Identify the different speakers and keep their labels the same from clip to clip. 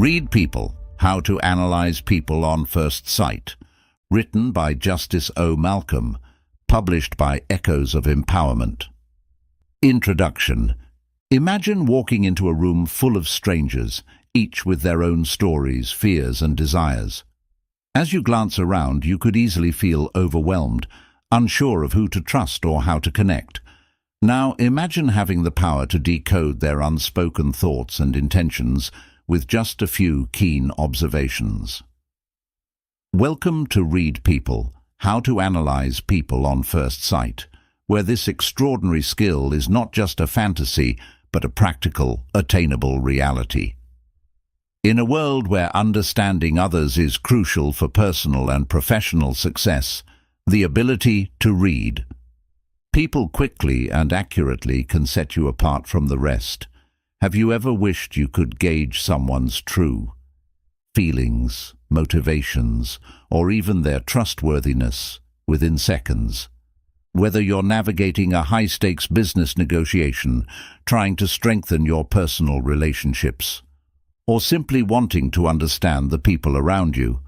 Speaker 1: Read People, How to Analyze People on First Sight, written by Justice O. Malcolm, published by Echoes of Empowerment. Introduction. Imagine walking into a room full of strangers, each with their own stories, fears, and desires. As you glance around, you could easily feel overwhelmed, unsure of who to trust or how to connect. Now imagine having the power to decode their unspoken thoughts and intentions with just a few keen observations. Welcome to Read People, How to Analyze People on First Sight, where this extraordinary skill is not just a fantasy, but a practical, attainable reality. In a world where understanding others is crucial for personal and professional success, the ability to read people quickly and accurately can set you apart from the rest. Have you ever wished you could gauge someone's true feelings, motivations, or even their trustworthiness within seconds? Whether you're navigating a high-stakes business negotiation, trying to strengthen your personal relationships, or simply wanting to understand the people around you,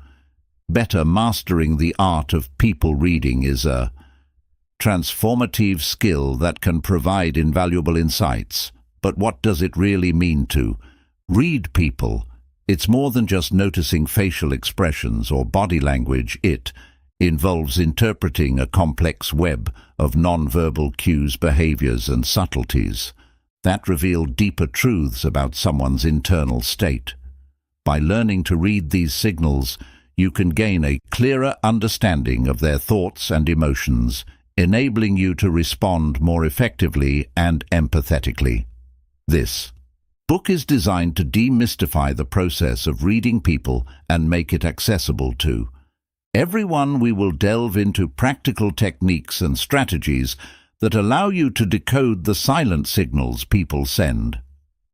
Speaker 1: better mastering the art of people reading is a transformative skill that can provide invaluable insights. But what does it really mean to read people? It's more than just noticing facial expressions or body language. It involves interpreting a complex web of non-verbal cues, behaviors, and subtleties that reveal deeper truths about someone's internal state. By learning to read these signals, you can gain a clearer understanding of their thoughts and emotions, enabling you to respond more effectively and empathetically. This book is designed to demystify the process of reading people and make it accessible to everyone. We will delve into practical techniques and strategies that allow you to decode the silent signals people send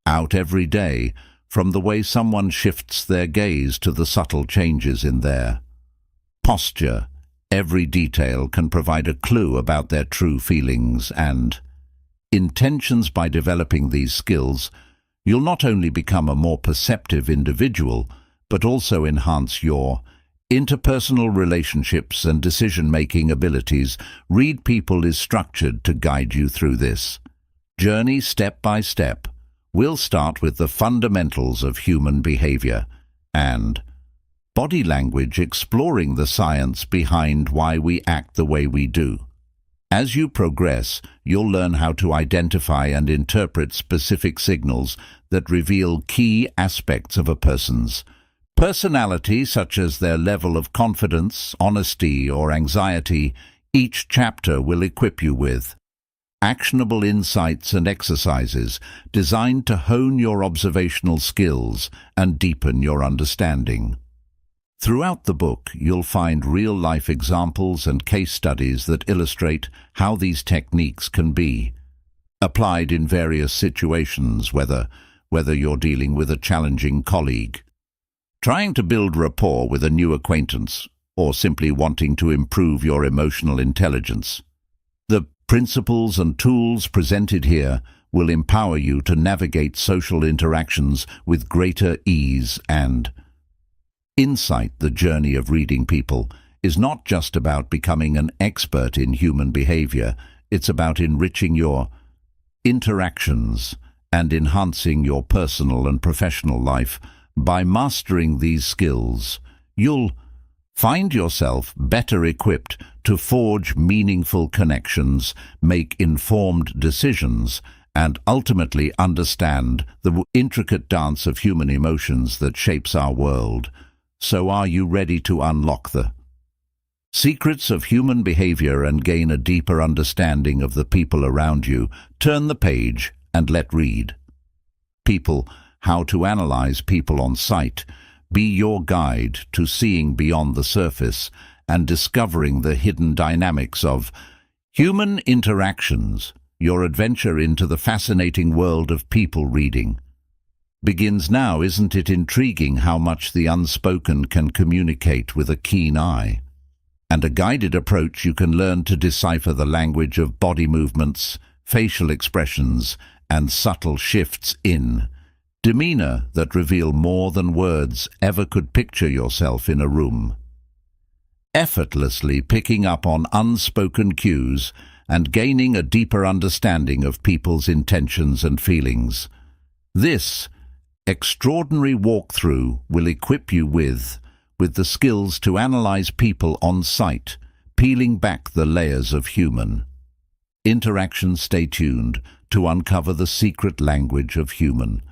Speaker 1: out every day, from the way someone shifts their gaze to the subtle changes in their posture. Every detail can provide a clue about their true feelings and intentions. By developing these skills, you'll not only become a more perceptive individual, but also enhance your interpersonal relationships and decision-making abilities. Read People is structured to guide you through this journey step by step. We'll start with the fundamentals of human behavior and body language, exploring the science behind why we act the way we do. As you progress, you'll learn how to identify and interpret specific signals that reveal key aspects of a person's personality, such as their level of confidence, honesty, or anxiety. Each chapter will equip you with actionable insights and exercises designed to hone your observational skills and deepen your understanding. Throughout the book, you'll find real-life examples and case studies that illustrate how these techniques can be applied in various situations, whether you're dealing with a challenging colleague, trying to build rapport with a new acquaintance, or simply wanting to improve your emotional intelligence. The principles and tools presented here will empower you to navigate social interactions with greater ease and insight. The journey of reading people is not just about becoming an expert in human behavior. It's about enriching your interactions and enhancing your personal and professional life. By mastering these skills, you'll find yourself better equipped to forge meaningful connections, make informed decisions, and ultimately understand the intricate dance of human emotions that shapes our world. So are you ready to unlock the secrets of human behavior and gain a deeper understanding of the people around you? Turn the page and let Read People, How to Analyze People on Sight be your guide to seeing beyond the surface and discovering the hidden dynamics of human interactions. Your adventure into the fascinating world of people reading begins now. Isn't it intriguing how much the unspoken can communicate? With a keen eye and a guided approach, you can learn to decipher the language of body movements, facial expressions, and subtle shifts in Demeanor that reveal more than words ever could. Picture yourself in a room, effortlessly picking up on unspoken cues and gaining a deeper understanding of people's intentions and feelings. This extraordinary walkthrough will equip you with the skills to analyze people on sight, peeling back the layers of human interaction. Stay tuned to uncover the secret language of human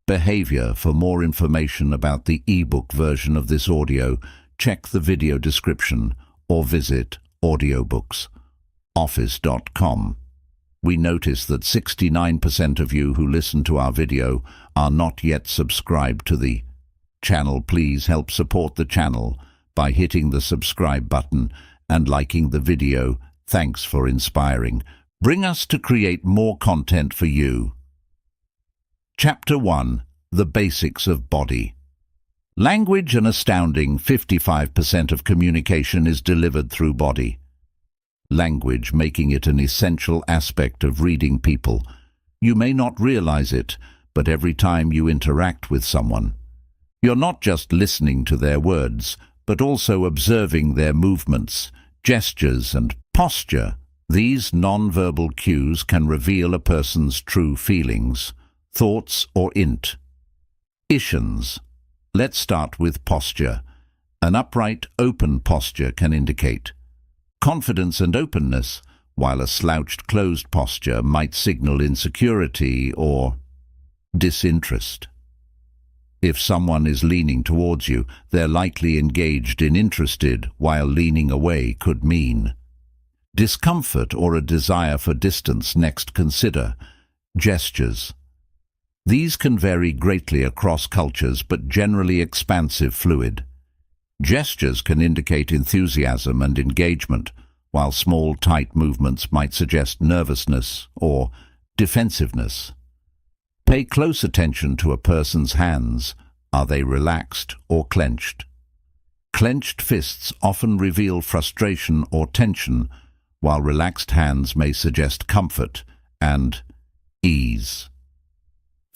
Speaker 1: behavior. For more information about the ebook version of this audio, check the video description or visit audiobooks.office.com. We notice that 69% of you who listen to our video are not yet subscribed to the channel. Please help support the channel by hitting the subscribe button and liking the video. Thanks for inspiring. Bring us to create more content for you. Chapter 1. The Basics of Body Language. An astounding 55% of communication is delivered through body language, making it an essential aspect of reading people. You may not realize it, but every time you interact with someone, you're not just listening to their words, but also observing their movements, gestures, and posture. These nonverbal cues can reveal a person's true feelings, thoughts, or intuitions. Let's start with posture. An upright, open posture can indicate confidence and openness, while a slouched, closed posture might signal insecurity or disinterest. If someone is leaning towards you, they're likely engaged and interested, while leaning away could mean discomfort or a desire for distance. Next, consider gestures. These can vary greatly across cultures, but generally expansive, fluid. Gestures can indicate enthusiasm and engagement, while small, tight movements might suggest nervousness or defensiveness. Pay close attention to a person's hands. Are they relaxed or clenched? Clenched fists often reveal frustration or tension, while relaxed hands may suggest comfort and ease.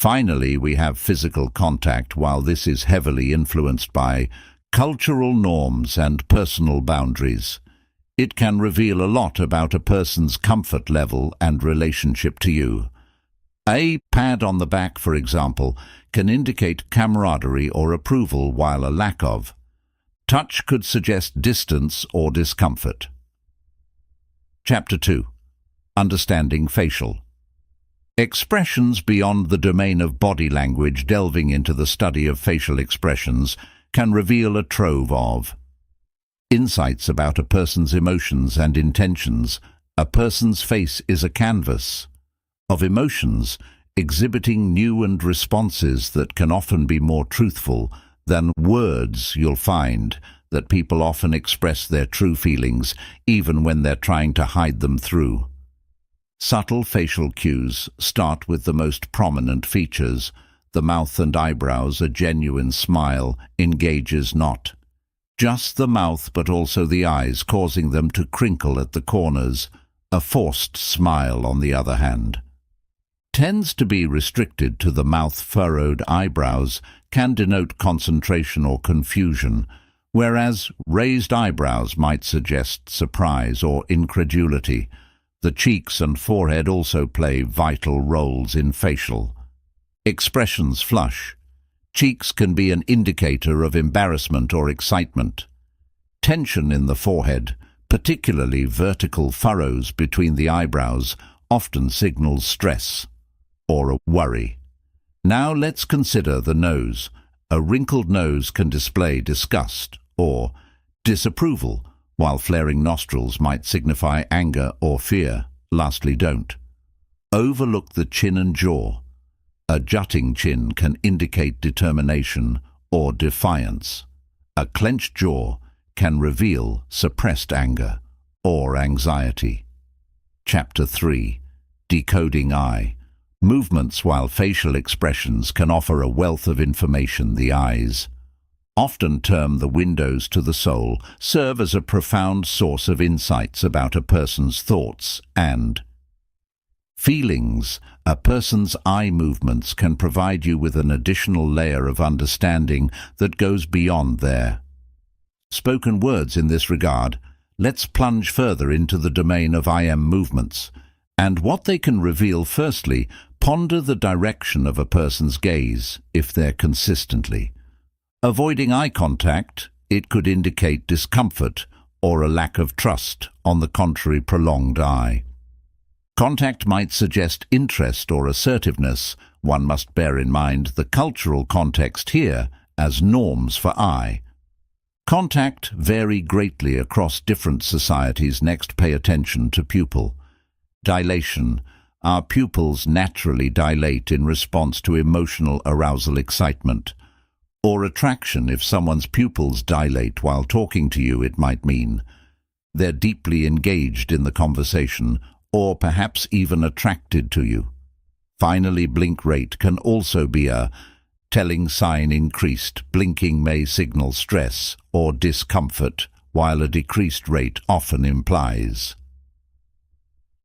Speaker 1: Finally, we have physical contact. While this is heavily influenced by cultural norms and personal boundaries, it can reveal a lot about a person's comfort level and relationship to you. A pat on the back, for example, can indicate camaraderie or approval, while a lack of touch could suggest distance or discomfort. Chapter 2. Understanding facial expressions. Beyond the domain of body language, delving into the study of facial expressions can reveal a trove of insights about a person's emotions and intentions. A person's face is a canvas of emotions, exhibiting new and responses that can often be more truthful than words. You'll find that people often express their true feelings, even when they're trying to hide them through subtle facial cues. Start with the most prominent features. The mouth and eyebrows. A genuine smile engages not just the mouth but also the eyes, causing them to crinkle at the corners. A forced smile, on the other hand, tends to be restricted to the mouth. Furrowed eyebrows can denote concentration or confusion, whereas raised eyebrows might suggest surprise or incredulity. The cheeks and forehead also play vital roles in facial expressions. Flush cheeks can be an indicator of embarrassment or excitement. Tension in the forehead, particularly vertical furrows between the eyebrows, often signals stress or a worry. Now let's consider the nose. A wrinkled nose can display disgust or disapproval, while flaring nostrils might signify anger or fear. Lastly, don't overlook the chin and jaw. A jutting chin can indicate determination or defiance. A clenched jaw can reveal suppressed anger or anxiety. Chapter 3. Decoding eye movements. While facial expressions can offer a wealth of information, the eyes, often termed the windows to the soul, serve as a profound source of insights about a person's thoughts and feelings. A person's eye movements can provide you with an additional layer of understanding that goes beyond their spoken words in this regard. Let's plunge further into the domain of I am movements and what they can reveal. Firstly, ponder the direction of a person's gaze if they're consistently avoiding eye contact. It could indicate discomfort or a lack of trust. On the contrary, prolonged eye contact might suggest interest or assertiveness. One must bear in mind the cultural context here, as norms for eye contact vary greatly across different societies. Next, pay attention to pupil dilation. Our pupils naturally dilate in response to emotional arousal, excitement, or attraction. If someone's pupils dilate while talking to you, it might mean they're deeply engaged in the conversation or perhaps even attracted to you. Finally, blink rate can also be a telling sign. Increased blinking may signal stress or discomfort, while a decreased rate often implies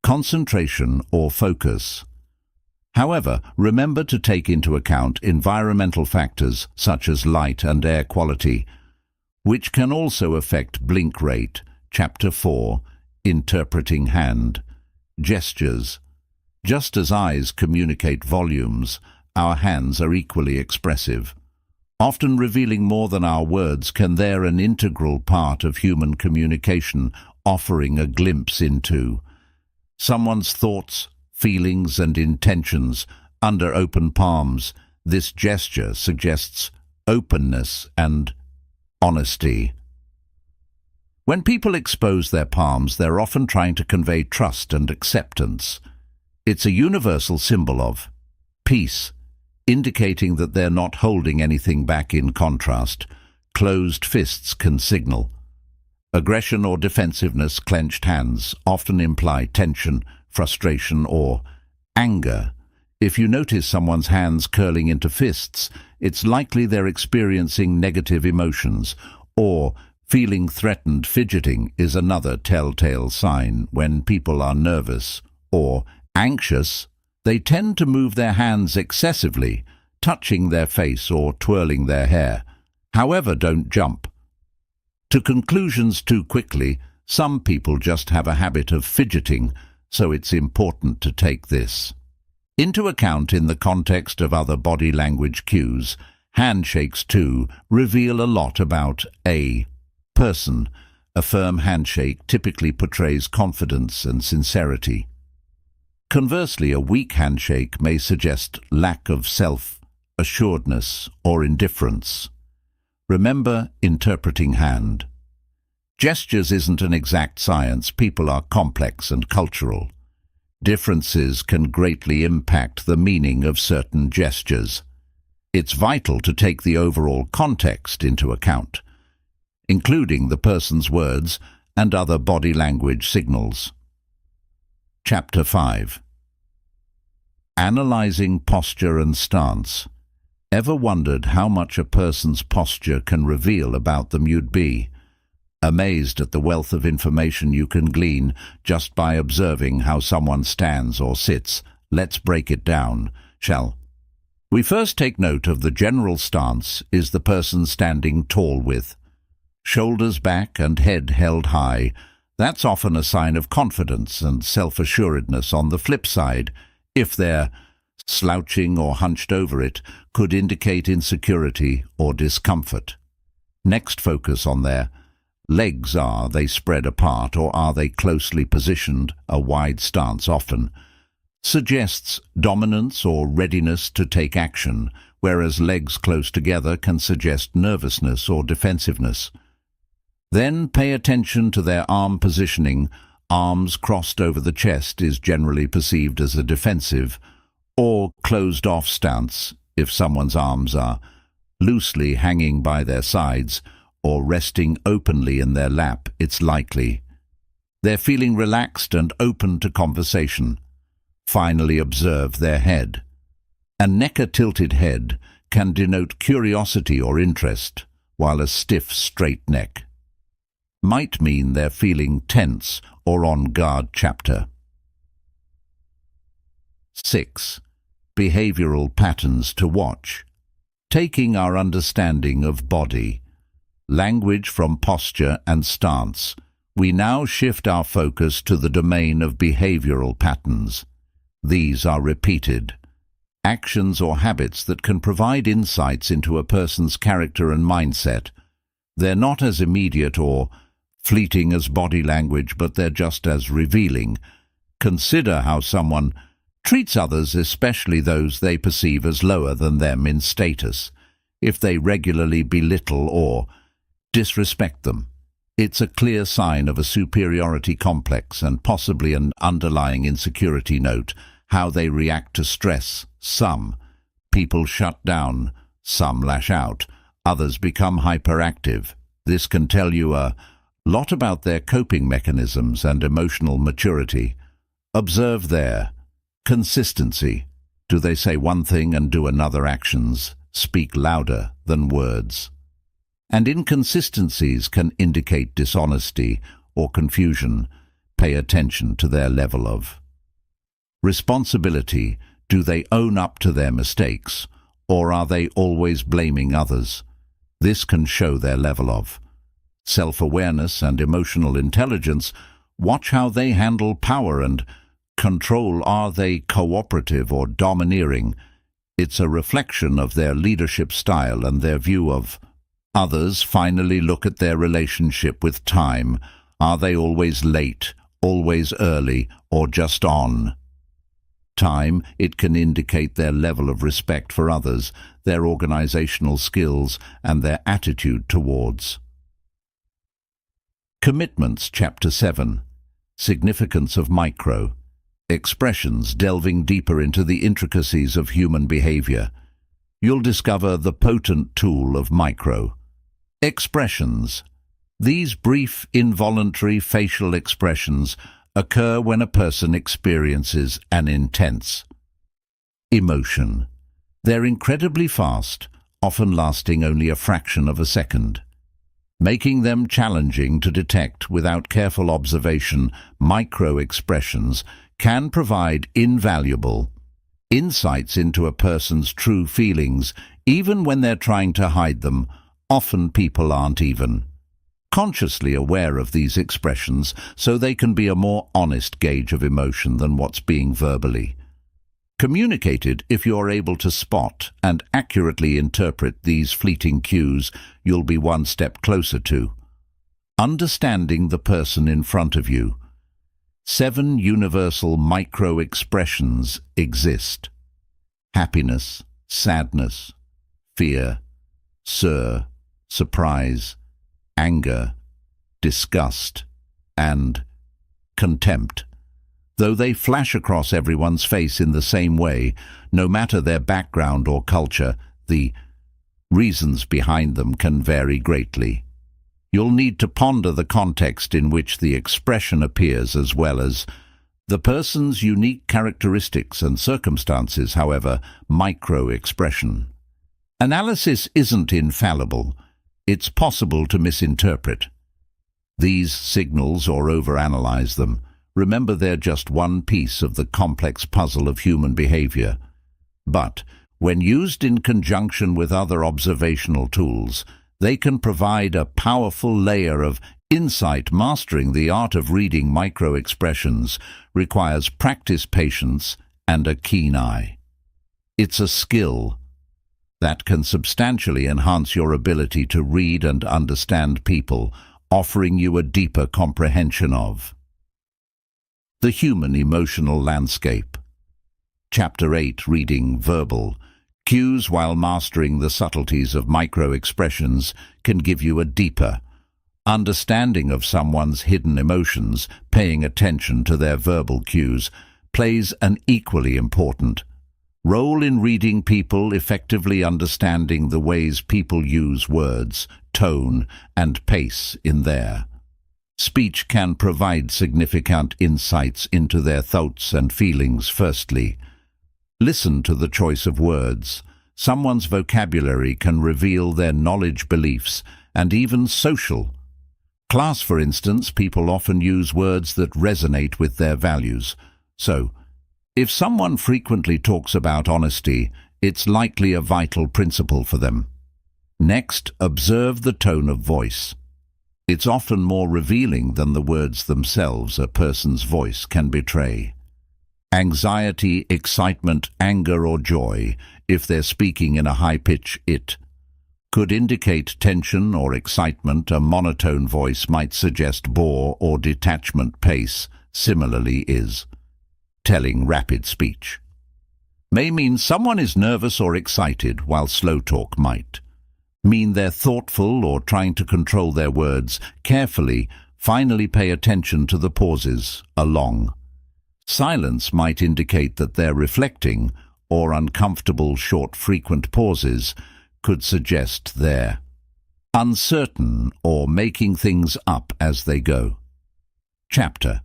Speaker 1: concentration or focus. However, remember to take into account environmental factors such as light and air quality, which can also affect blink rate. Chapter 4. Interpreting hand gestures. Just as eyes communicate volumes, our hands are equally expressive, often revealing more than our words. They're an integral part of human communication, offering a glimpse into someone's thoughts, feelings, and intentions. Under open palms, this gesture suggests openness and honesty. When people expose their palms, they're often trying to convey trust and acceptance. It's a universal symbol of peace, indicating that they're not holding anything back. In contrast, closed fists can signal aggression or defensiveness. Clenched hands often imply tension, frustration, or anger. If you notice someone's hands curling into fists, it's likely they're experiencing negative emotions or feeling threatened. Fidgeting is another telltale sign. When people are nervous or anxious, they tend to move their hands excessively, touching their face or twirling their hair. However, don't jump to conclusions too quickly. Some people just have a habit of fidgeting, so it's important to take this into account in the context of other body language cues. Handshakes, too, reveal a lot about a person. A firm handshake typically portrays confidence and sincerity. Conversely, a weak handshake may suggest lack of self-assuredness or indifference. Remember, interpreting hand gestures isn't an exact science. People are complex and cultural. Differences can greatly impact the meaning of certain gestures. It's vital to take the overall context into account, including the person's words and other body language signals. Chapter 5. Analyzing posture and stance. Ever wondered how much a person's posture can reveal about them? You'd be amazed at the wealth of information you can glean just by observing how someone stands or sits. Let's break it down, shall we? First, take note of the general stance. Is the person standing tall with shoulders back and head held high? That's often a sign of confidence and self-assuredness. On the flip side, if they're slouching or hunched over, it could indicate insecurity or discomfort. Next, focus on their legs. Are they spread apart or are they closely positioned? A wide stance often suggests dominance or readiness to take action, whereas legs close together can suggest nervousness or defensiveness. Then pay attention to their arm positioning. Arms crossed over the chest is generally perceived as a defensive or closed-off stance. If someone's arms are loosely hanging by their sides or resting openly in their lap, it's likely they're feeling relaxed and open to conversation. Finally, observe their head. A neck, a tilted head, can denote curiosity or interest, while a stiff, straight neck might mean they're feeling tense or on guard. Chapter 6. Behavioral patterns to watch. Taking our understanding of body, language from posture and stance, we now shift our focus to the domain of behavioral patterns. These are repeated actions or habits that can provide insights into a person's character and mindset. They're not as immediate or fleeting as body language, but they're just as revealing. Consider how someone treats others, especially those they perceive as lower than them in status. If they regularly belittle or disrespect them, it's a clear sign of a superiority complex and possibly an underlying insecurity. Note how they react to stress. Some people shut down, some lash out, others become hyperactive. This can tell you a lot about their coping mechanisms and emotional maturity. Observe their consistency. Do they say one thing and do another? Actions speak louder than words. And inconsistencies can indicate dishonesty or confusion. Pay attention to their level of responsibility. Do they own up to their mistakes, or are they always blaming others? This can show their level of self-awareness and emotional intelligence. Watch how they handle power and control. Are they cooperative or domineering? It's a reflection of their leadership style and their view of others. Finally, look at their relationship with time. Are they always late, always early, or just on time? It can indicate their level of respect for others, their organizational skills, and their attitude towards commitments. Chapter 7. Significance of micro expressions. Delving deeper into the intricacies of human behavior, you'll discover the potent tool of micro expressions. These brief, involuntary facial expressions occur when a person experiences an intense emotion. They're incredibly fast, often lasting only a fraction of a second, making them challenging to detect without careful observation. Micro-expressions can provide invaluable insights into a person's true feelings, even when they're trying to hide them. Often people aren't even consciously aware of these expressions, so they can be a more honest gauge of emotion than what's being verbally communicated. If you're able to spot and accurately interpret these fleeting cues, you'll be one step closer to understanding the person in front of you. 7 universal micro-expressions exist: happiness, sadness, fear, surprise, anger, disgust, and contempt. Though they flash across everyone's face in the same way, no matter their background or culture, the reasons behind them can vary greatly. You'll need to ponder the context in which the expression appears, as well as the person's unique characteristics and circumstances. However, micro-expression analysis isn't infallible. It's possible to misinterpret these signals or overanalyze them. Remember, they're just one piece of the complex puzzle of human behavior. But when used in conjunction with other observational tools, they can provide a powerful layer of insight. Mastering the art of reading micro-expressions requires practice, patience, and a keen eye. It's a skill that can substantially enhance your ability to read and understand people, offering you a deeper comprehension of the human emotional landscape. Chapter 8. Reading verbal cues. While mastering the subtleties of micro-expressions can give you a deeper understanding of someone's hidden emotions, paying attention to their verbal cues plays an equally important role in reading people effectively. Understanding the ways people use words, tone, and pace in their speech can provide significant insights into their thoughts and feelings. Firstly, listen to the choice of words. Someone's vocabulary can reveal their knowledge, beliefs, and even social class. For instance, people often use words that resonate with their values. So, If someone frequently talks about honesty, it's likely a vital principle for them. Next, observe the tone of voice. It's often more revealing than the words themselves a person's voice can betray. Anxiety, excitement, anger or joy, if they're speaking in a high pitch it, could indicate tension or excitement. A monotone voice might suggest bore or detachment. Pace, similarly, is telling rapid speech. May mean someone is nervous or excited, while slow talk might mean they're thoughtful or trying to control their words carefully. Finally, pay attention to the pauses. A long silence might indicate that they're reflecting, or uncomfortable, short, frequent pauses could suggest they're uncertain or making things up as they go. Chapter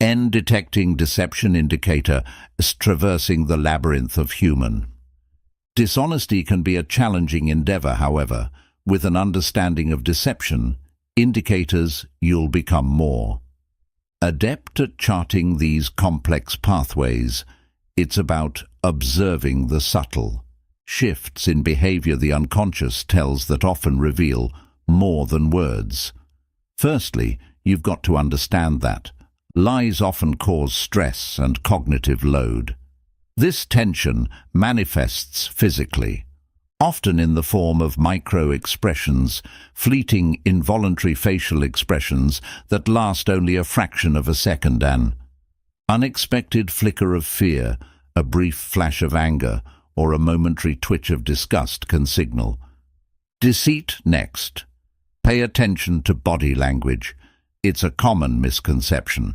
Speaker 1: N. Detecting deception indicator, traversing the labyrinth of human. Dishonesty can be a challenging endeavor, however. With an understanding of deception indicators, you'll become more adept at charting these complex pathways. It's about observing the subtle shifts in behavior the unconscious tells that often reveal more than words. Firstly, you've got to understand that lies often cause stress and cognitive load. This tension manifests physically, often in the form of micro-expressions, fleeting, involuntary facial expressions that last only a fraction of a second. An unexpected flicker of fear, a brief flash of anger, or a momentary twitch of disgust can signal deceit. Next, pay attention to body language. It's a common misconception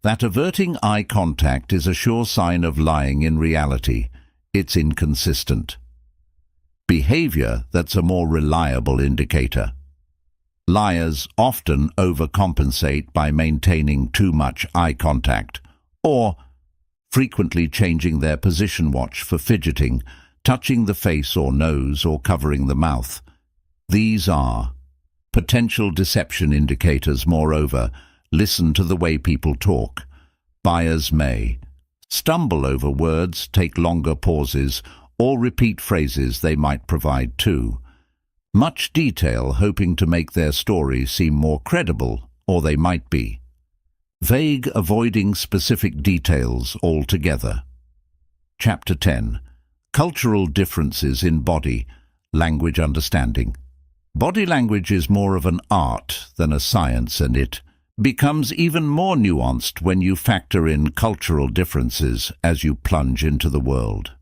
Speaker 1: that averting eye contact is a sure sign of lying. In reality, it's inconsistent behavior that's a more reliable indicator. Liars often overcompensate by maintaining too much eye contact, or frequently changing their position. Watch for fidgeting, touching the face or nose, or covering the mouth. These are potential deception indicators. Moreover, listen to the way people talk. Buyers may stumble over words, take longer pauses, or repeat phrases they might provide too much detail, hoping to make their story seem more credible, or they might be vague, avoiding specific details altogether. Chapter 10. Cultural differences in body language understanding. Body language is more of an art than a science, and it becomes even more nuanced when you factor in cultural differences as you plunge into the world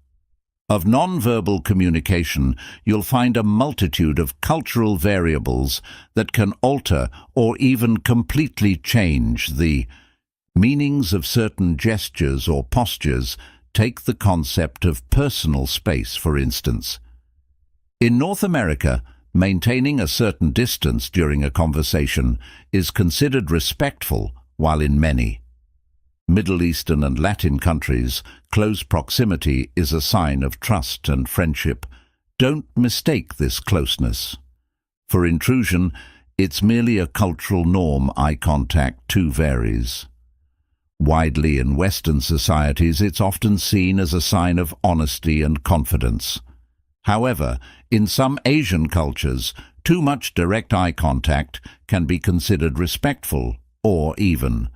Speaker 1: of non-verbal communication. You'll find a multitude of cultural variables that can alter or even completely change the meanings of certain gestures or postures. Take the concept of personal space, for instance. In North America, maintaining a certain distance during a conversation is considered respectful, while in many Middle Eastern and Latin countries, close proximity is a sign of trust and friendship. Don't mistake this closeness for intrusion. It's merely a cultural norm. Eye contact too varies widely. In Western societies, it's often seen as a sign of honesty and confidence. However, in some Asian cultures, too much direct eye contact can be considered respectful or even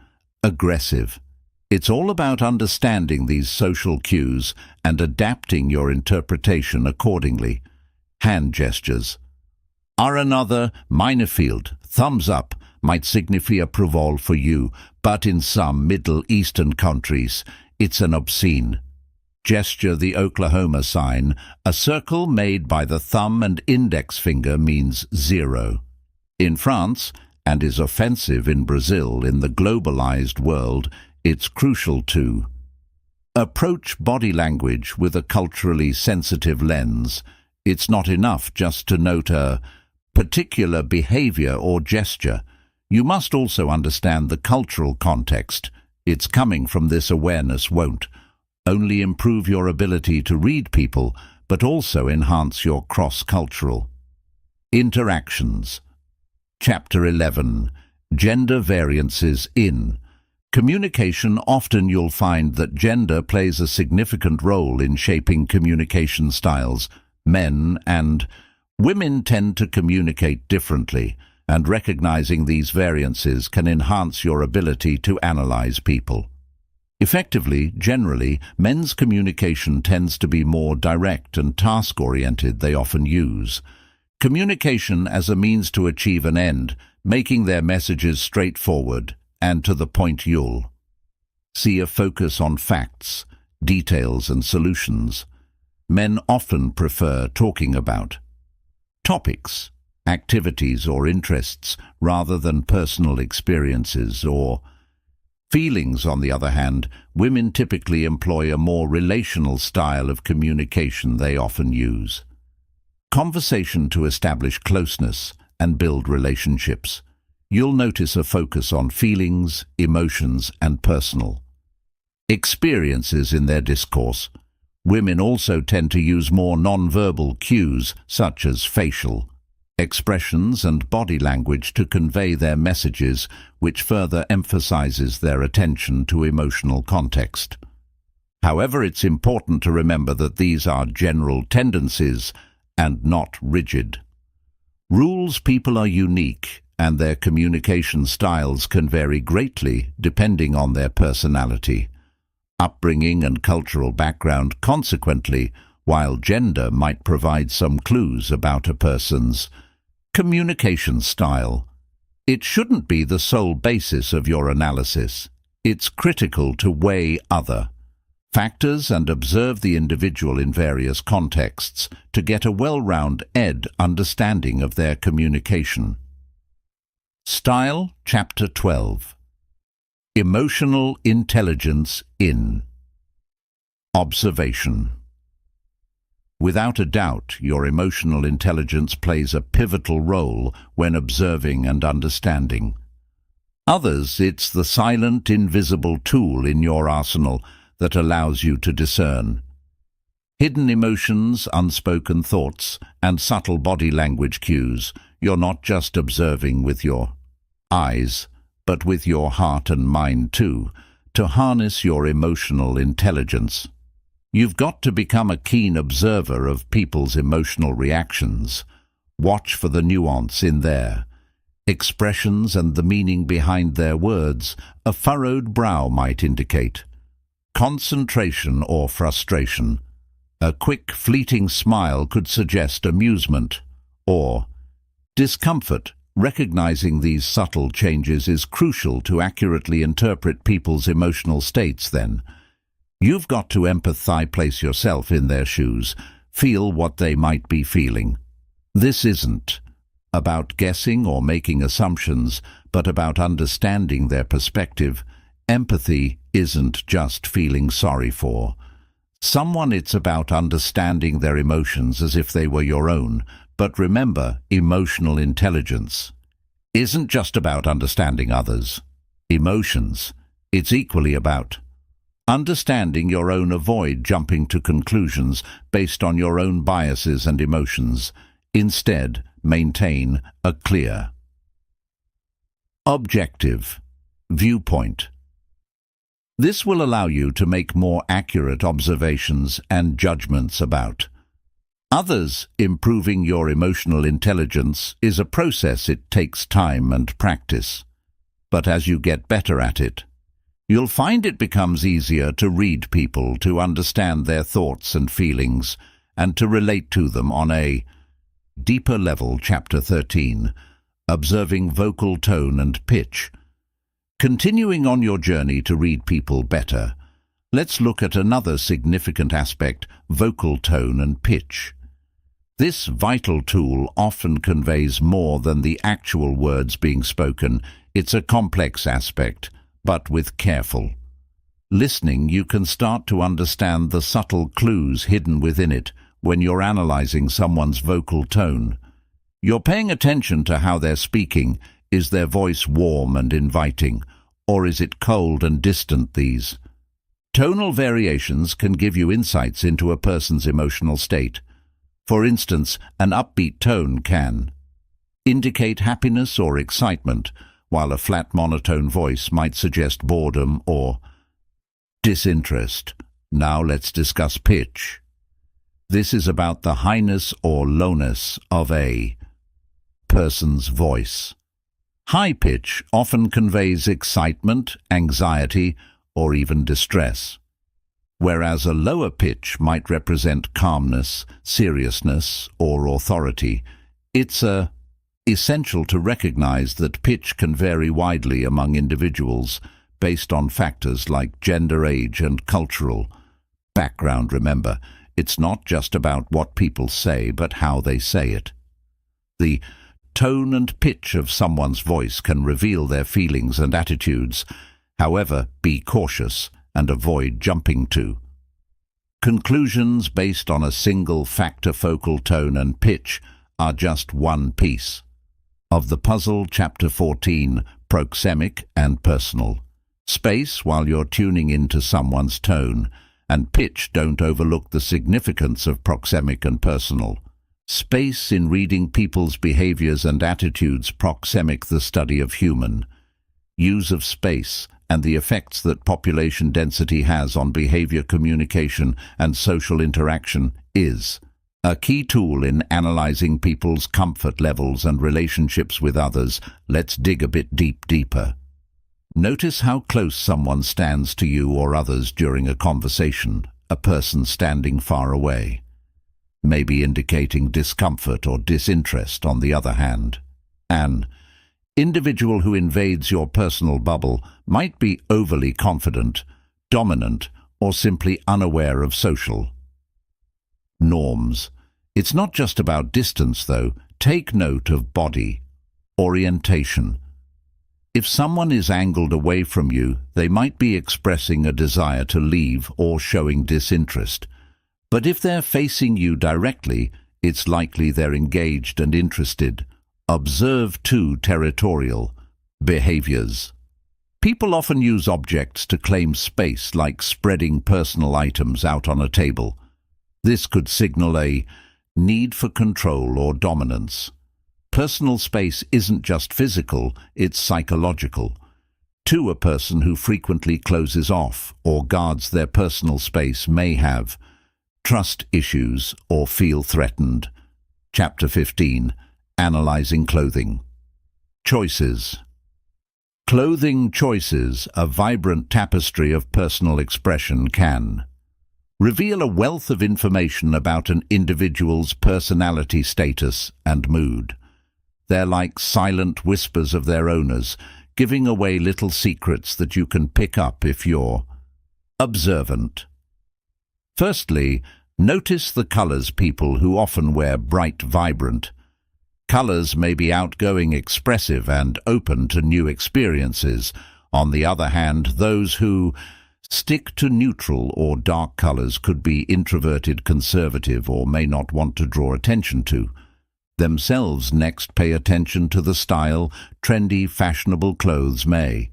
Speaker 1: aggressive. It's all about understanding these social cues and adapting your interpretation accordingly. Hand gestures are another minor field. Thumbs up might signify approval for you, but in some Middle Eastern countries, it's an obscene gesture. The Oklahoma sign, a circle made by the thumb and index finger, means 0 in France and is offensive in Brazil. In the globalized world, it's crucial to approach body language with a culturally sensitive lens. It's not enough just to note a particular behavior or gesture. You must also understand the cultural context it's coming from. This awareness won't only improve your ability to read people, but also enhance your cross-cultural interactions. Chapter 11. Gender variances in Communication. Often you'll find that gender plays a significant role in shaping communication styles. Men and women tend to communicate differently, and recognizing these variances can enhance your ability to analyze people. Effectively, generally, men's communication tends to be more direct and task-oriented. They often use communication as a means to achieve an end, making their messages straightforward and to the point. You'll see a focus on facts, details, and solutions. Men often prefer talking about topics, activities, or interests rather than personal experiences or feelings. On the other hand, women typically employ a more relational style of communication. They often use conversation to establish closeness and build relationships. You'll notice a focus on feelings, emotions, and personal experiences in their discourse. Women also tend to use more non-verbal cues, such as facial expressions and body language, to convey their messages, which further emphasizes their attention to emotional context. However, it's important to remember that these are general tendencies and not rigid rules. People are unique, and their communication styles can vary greatly depending on their personality, upbringing, and cultural background. Consequently, while gender might provide some clues about a person's communication style, it shouldn't be the sole basis of your analysis. It's critical to weigh other factors and observe the individual in various contexts to get a well-rounded understanding of their communication style. Chapter 12. Emotional Intelligence in Observation. Without a doubt, your emotional intelligence plays a pivotal role when observing and understanding others. It's the silent, invisible tool in your arsenal that allows you to discern hidden emotions, unspoken thoughts, and subtle body language cues. You're not just observing with your eyes, but with your heart and mind too. To harness your emotional intelligence, you've got to become a keen observer of people's emotional reactions. Watch for the nuance in their expressions and the meaning behind their words. A furrowed brow might indicate concentration or frustration. A quick, fleeting smile could suggest amusement or discomfort. Recognizing these subtle changes is crucial to accurately interpret people's emotional states. Then, you've got to empathize, place yourself in their shoes, feel what they might be feeling. This isn't about guessing or making assumptions, but about understanding their perspective. Empathy isn't just feeling sorry for someone, it's about understanding their emotions as if they were your own. But remember, emotional intelligence isn't just about understanding others' emotions. It's equally about understanding your own. Avoid jumping to conclusions based on your own biases and emotions. Instead, maintain a clear, objective viewpoint. This will allow you to make more accurate observations and judgments about others. Improving your emotional intelligence is a process. It takes time and practice. But as you get better at it, you'll find it becomes easier to read people, to understand their thoughts and feelings, and to relate to them on a deeper level. Chapter 13. Observing vocal tone and pitch. Continuing on your journey to read people better, let's look at another significant aspect: vocal tone and pitch. This vital tool often conveys more than the actual words being spoken. It's a complex aspect, but with careful listening, you can start to understand the subtle clues hidden within it. When you're analyzing someone's vocal tone, you're paying attention to how they're speaking. Is their voice warm and inviting, or is it cold and distant? These tonal variations can give you insights into a person's emotional state. For instance, an upbeat tone can indicate happiness or excitement, while a flat monotone voice might suggest boredom or disinterest. Now let's discuss pitch. This is about the highness or lowness of a person's voice. High pitch often conveys excitement, anxiety, or even distress, whereas a lower pitch might represent calmness, seriousness, or authority. It's essential to recognize that pitch can vary widely among individuals based on factors like gender, age, and cultural background. Remember, it's not just about what people say, but how they say it. The tone and pitch of someone's voice can reveal their feelings and attitudes. However, be cautious and avoid jumping to conclusions based on a single factor. Focal tone and pitch are just one piece of the puzzle. Chapter 14, Proxemic and Personal. Space while you're tuning into someone's tone and pitch. Don't overlook the significance of proxemic and personal. Space in reading people's behaviors and attitudes. Proxemic, the study of human use of space and the effects that population density has on behavior, communication, and social interaction, is a key tool in analyzing people's comfort levels and relationships with others. Let's dig a bit deeper. Notice how close someone stands to you or others during a conversation. A person standing far away may be indicating discomfort or disinterest. On the other hand, an individual who invades your personal bubble might be overly confident, dominant, or simply unaware of social norms. It's not just about distance, though. Take note of body orientation. If someone is angled away from you, they might be expressing a desire to leave or showing disinterest. But if they're facing you directly, it's likely they're engaged and interested. Observe too territorial behaviors. People often use objects to claim space, like spreading personal items out on a table. This could signal a need for control or dominance. Personal space isn't just physical, it's psychological. To a person who frequently closes off or guards their personal space may have trust issues or feel threatened. Chapter 15, Analyzing Clothing. Choices. Clothing choices, a vibrant tapestry of personal expression, can reveal a wealth of information about an individual's personality, status, and mood. They're like silent whispers of their owners, giving away little secrets that you can pick up if you're observant. Firstly, notice the colors. People who often wear bright, vibrant colors may be outgoing, expressive, and open to new experiences. On the other hand, those who stick to neutral or dark colors could be introverted, conservative, or may not want to draw attention to themselves. Next, pay attention to the style. Trendy, fashionable clothes may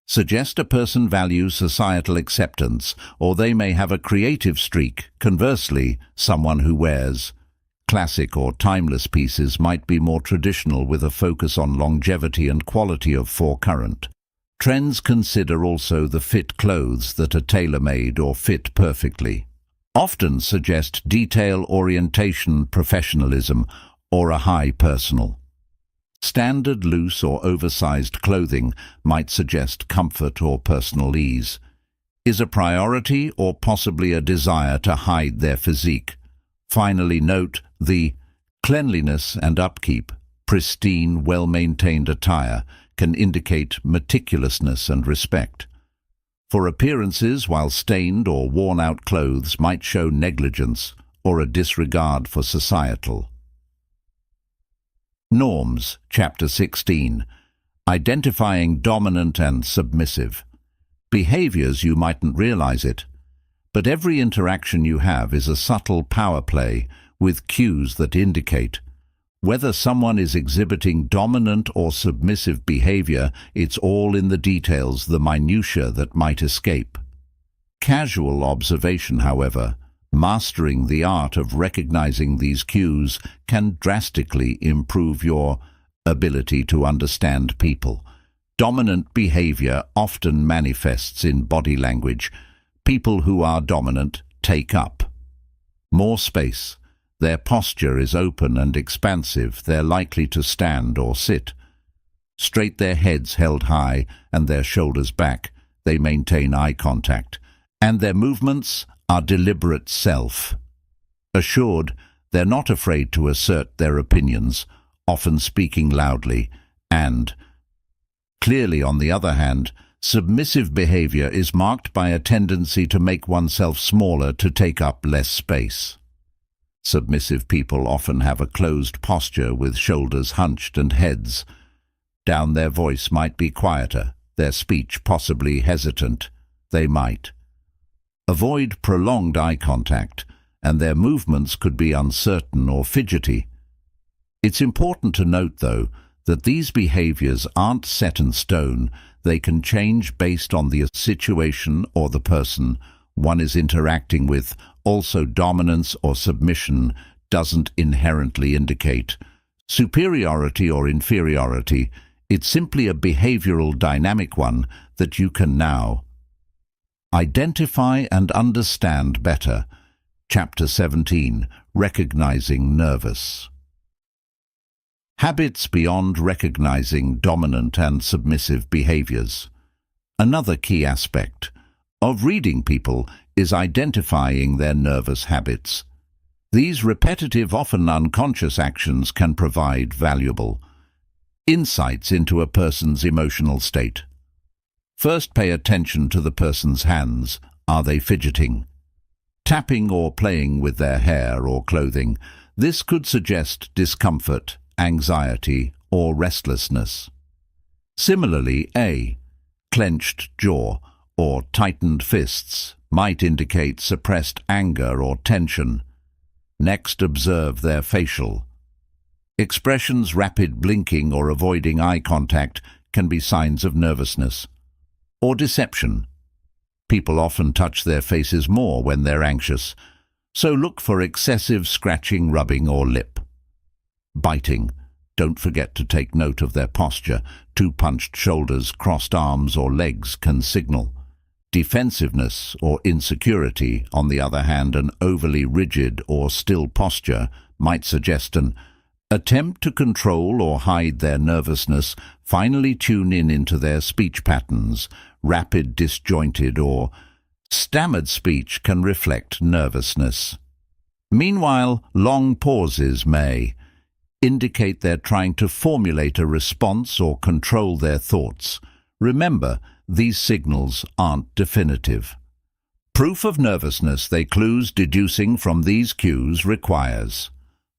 Speaker 1: suggest a person values societal acceptance, or they may have a creative streak. Conversely, someone who wears classic or timeless pieces might be more traditional, with a focus on longevity and quality of for current trends. Consider also the fit. Clothes that are tailor-made or fit perfectly often suggest detail, orientation, professionalism, or a high personal standard. Loose or oversized clothing might suggest comfort or personal ease. Is a priority or possibly a desire to hide their physique. Finally, note the cleanliness and upkeep. Pristine, well-maintained attire can indicate meticulousness and respect for appearances, while stained or worn-out clothes might show negligence or a disregard for societal norms. Chapter 16, Identifying Dominant and Submissive Behaviors. You mightn't realize it, but every interaction you have is a subtle power play with cues that indicate whether someone is exhibiting dominant or submissive behavior. It's all in the details, the minutiae that might escape casual observation. However, mastering the art of recognizing these cues can drastically improve your ability to understand people. Dominant behavior often manifests in body language. People who are dominant take up more space. Their posture is open and expansive. They're likely to stand or sit. Straight, their heads held high and their shoulders back. They maintain eye contact. And their movements are deliberate self-assured. They're not afraid to assert their opinions, often speaking loudly and clearly. On the other hand, submissive behavior is marked by a tendency to make oneself smaller to take up less space. Submissive people often have a closed posture with shoulders hunched and heads down. Their voice might be quieter, their speech possibly hesitant. They might avoid prolonged eye contact, and their movements could be uncertain or fidgety. It's important to note, though, that these behaviors aren't set in stone. They can change based on the situation or the person one is interacting with. Also, dominance or submission doesn't inherently indicate superiority or inferiority. It's simply a behavioral dynamic one that you can now identify and understand better. Chapter 17. Recognizing nervous habits beyond recognizing dominant and submissive behaviors. Another key aspect of reading people is identifying their nervous habits. These repetitive, often unconscious actions can provide valuable insights into a person's emotional state. First, pay attention to the person's hands. Are they fidgeting, tapping, or playing with their hair or clothing? This could suggest discomfort, anxiety, or restlessness. Similarly, a clenched jaw or tightened fists might indicate suppressed anger or tension. Next, observe their facial expressions. Rapid blinking or avoiding eye contact can be signs of nervousness or deception. People often touch their faces more when they're anxious, so look for excessive scratching, rubbing, or lip biting. Don't forget to take note of their posture. Two punched shoulders, crossed arms, or legs can signal defensiveness or insecurity. On the other hand, an overly rigid or still posture might suggest an attempt to control or hide their nervousness. Finally, tune into their speech patterns. Rapid, disjointed, or stammered speech can reflect nervousness. Meanwhile, long pauses may indicate they're trying to formulate a response or control their thoughts. Remember, these signals aren't definitive proof of nervousness. They clues. Deducing from these cues requires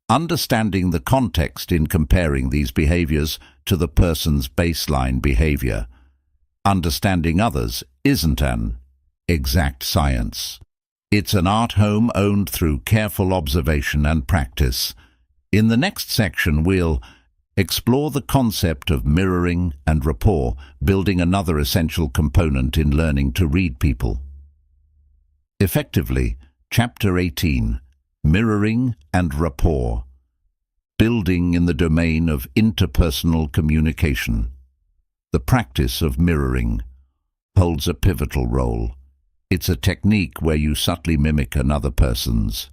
Speaker 1: understanding the context in comparing these behaviors to the person's baseline behavior. Understanding others isn't an exact science. It's an art honed through careful observation and practice. In the next section, we'll explore the concept of mirroring and rapport, building another essential component in learning to read people effectively. Chapter 18. Mirroring and rapport. Building in the domain of interpersonal communication. The practice of mirroring holds a pivotal role. It's a technique where you subtly mimic another person's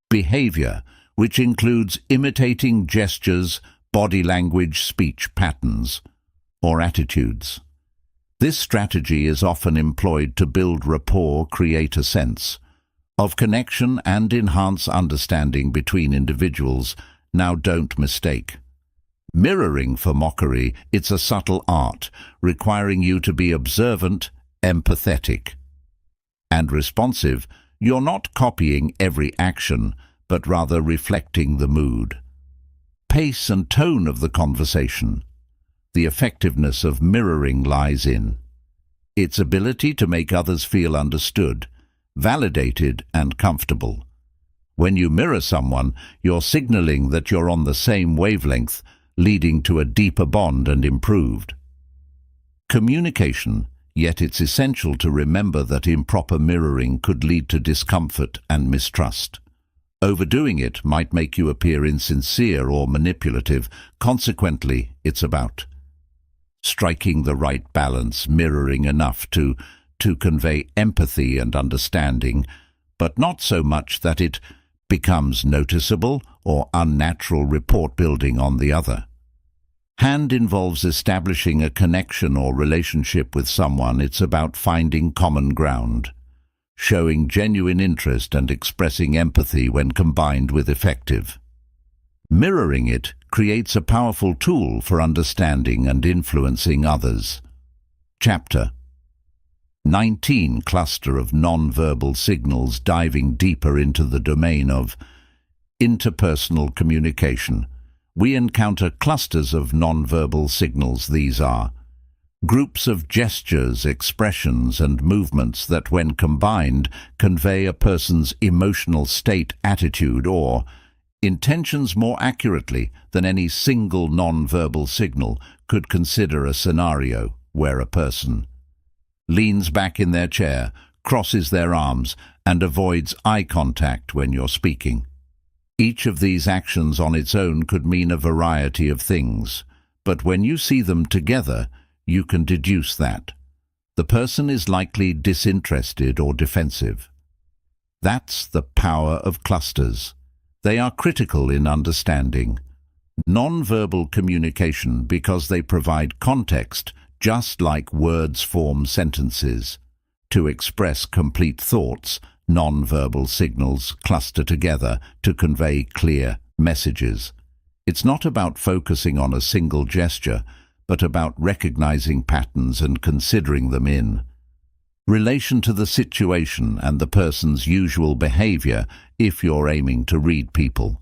Speaker 1: behavior, which includes imitating gestures, body language, speech patterns, or attitudes. This strategy is often employed to build rapport, create a sense of connection, and enhance understanding between individuals. Now, don't mistake mirroring for mockery. It's a subtle art, requiring you to be observant, empathetic, and responsive. You're not copying every action, but rather reflecting the mood, pace, and tone of the conversation. The effectiveness of mirroring lies in its ability to make others feel understood, validated, and comfortable. When you mirror someone, you're signaling that you're on the same wavelength, leading to a deeper bond and improved communication. Yet it's essential to remember that improper mirroring could lead to discomfort and mistrust. Overdoing it might make you appear insincere or manipulative. Consequently, it's about striking the right balance, mirroring enough to convey empathy and understanding, but not so much that it becomes noticeable or unnatural report building on the other. Hand involves establishing a connection or relationship with someone. It's about finding common ground, showing genuine interest and expressing empathy when combined with effective. Mirroring it creates a powerful tool for understanding and influencing others. Chapter 19. Cluster of non-verbal signals, diving deeper into the domain of interpersonal communication. We encounter clusters of non-verbal signals. These are groups of gestures, expressions, and movements that, when combined, convey a person's emotional state, attitude, or intentions more accurately than any single non-verbal signal could. Consider a scenario where a person leans back in their chair, crosses their arms, and avoids eye contact when you're speaking. Each of these actions on its own could mean a variety of things, but when you see them together, you can deduce that the person is likely disinterested or defensive. That's the power of clusters. They are critical in understanding non-verbal communication because they provide context, just like words form sentences. To express complete thoughts, non-verbal signals cluster together to convey clear messages. It's not about focusing on a single gesture, but about recognizing patterns and considering them in relation to the situation and the person's usual behavior. If you're aiming to read people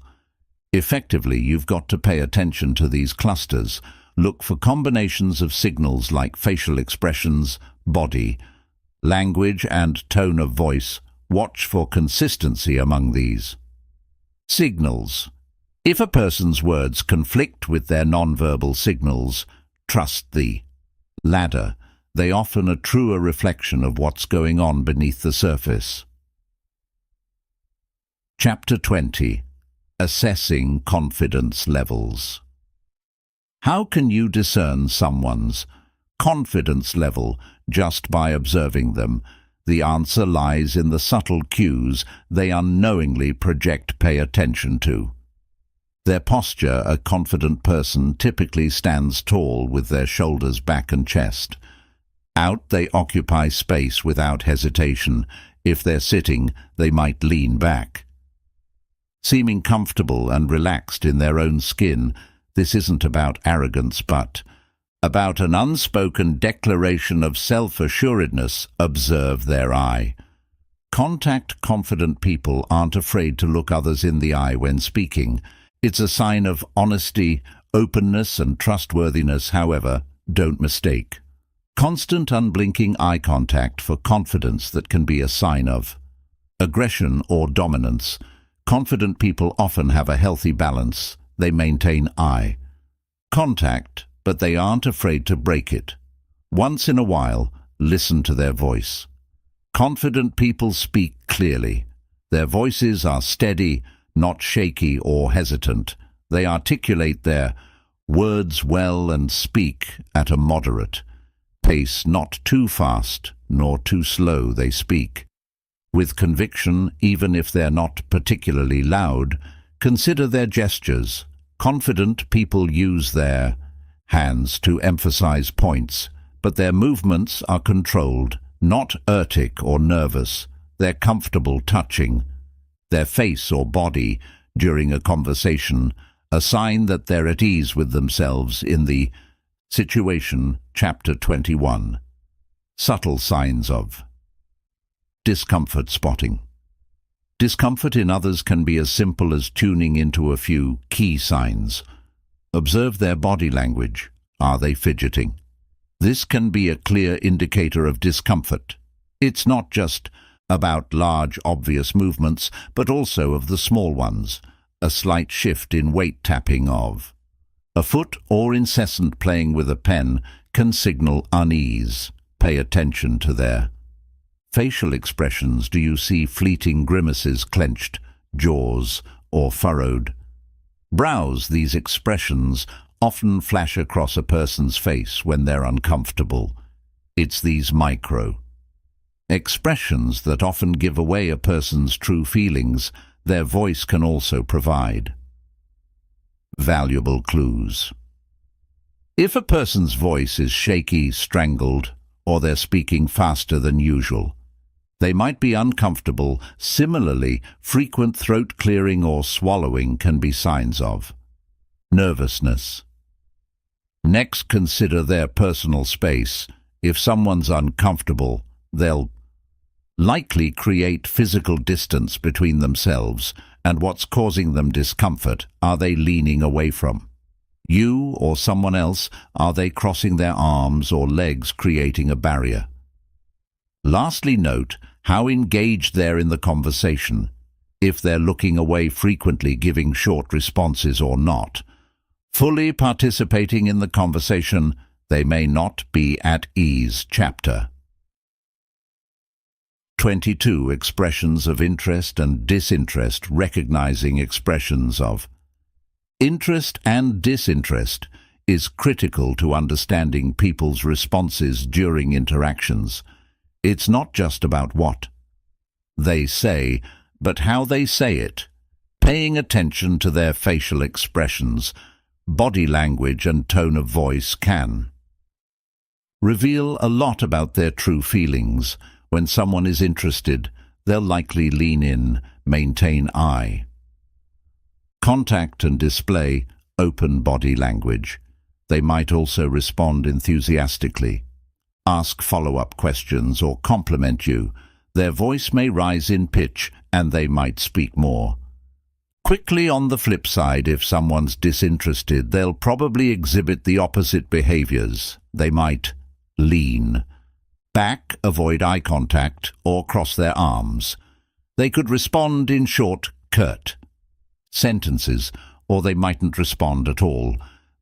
Speaker 1: effectively, you've got to pay attention to these clusters. Look for combinations of signals like facial expressions, body language, and tone of voice. Watch for consistency among these signals. If a person's words conflict with their nonverbal signals, trust the latter. They often a truer reflection of what's going on beneath the surface. Chapter 20. Assessing confidence levels. How can you discern someone's confidence level just by observing them? The answer lies in the subtle cues they unknowingly project. Pay attention to their posture. A confident person typically stands tall with their shoulders back and chest out. They occupy space without hesitation. If they're sitting, they might lean back, seeming comfortable and relaxed in their own skin. This isn't about arrogance, but about an unspoken declaration of self-assuredness. Observe their eye contact. Confident people aren't afraid to look others in the eye when speaking. It's a sign of honesty, openness, and trustworthiness. However, don't mistake constant unblinking eye contact for confidence. That can be a sign of aggression or dominance. Confident people often have a healthy balance. They maintain eye contact, but they aren't afraid to break it. Once in a while, listen to their voice. Confident people speak clearly. Their voices are steady, not shaky or hesitant. They articulate their words well and speak at a moderate pace, not too fast nor too slow. They speak with conviction, even if they're not particularly loud. Consider their gestures. Confident people use their hands to emphasize points, but their movements are controlled, not erratic or nervous. They're comfortable touching their face or body during a conversation, a sign that they're at ease with themselves in the situation. Chapter 21. Subtle signs of discomfort spotting. Discomfort in others can be as simple as tuning into a few key signs. Observe their body language. Are they fidgeting? This can be a clear indicator of discomfort. It's not just about large, obvious movements, but also of the small ones. A slight shift in weight, tapping of a foot, or incessant playing with a pen can signal unease. Pay attention to their facial expressions. Do you see fleeting grimaces, clenched jaws, or furrowed brows? These expressions often flash across a person's face when they're uncomfortable. It's these micro expressions that often give away a person's true feelings. Their voice can also provide valuable clues. If a person's voice is shaky, strangled, or they're speaking faster than usual, they might be uncomfortable. Similarly, frequent throat clearing or swallowing can be signs of nervousness. Next, consider their personal space. If someone's uncomfortable, they'll likely create physical distance between themselves and what's causing them discomfort. Are they leaning away from you or someone else? Are they crossing their arms or legs, creating a barrier? Lastly, note how engaged they're in the conversation. If they're looking away frequently, giving short responses, or not fully participating in the conversation, they may not be at ease. Chapter 22. Expressions of interest and disinterest. Recognizing expressions of interest and disinterest is critical to understanding people's responses during interactions. It's not just about what they say, but how they say it. Paying attention to their facial expressions, body language, and tone of voice can reveal a lot about their true feelings. When someone is interested, they'll likely lean in, maintain eye contact, and display open body language. They might also respond enthusiastically, ask follow-up questions, or compliment you. Their voice may rise in pitch, and they might speak more quickly. On the flip side, if someone's disinterested, they'll probably exhibit the opposite behaviors. They might lean back, avoid eye contact, or cross their arms. They could respond in short, curt sentences, or they mightn't respond at all.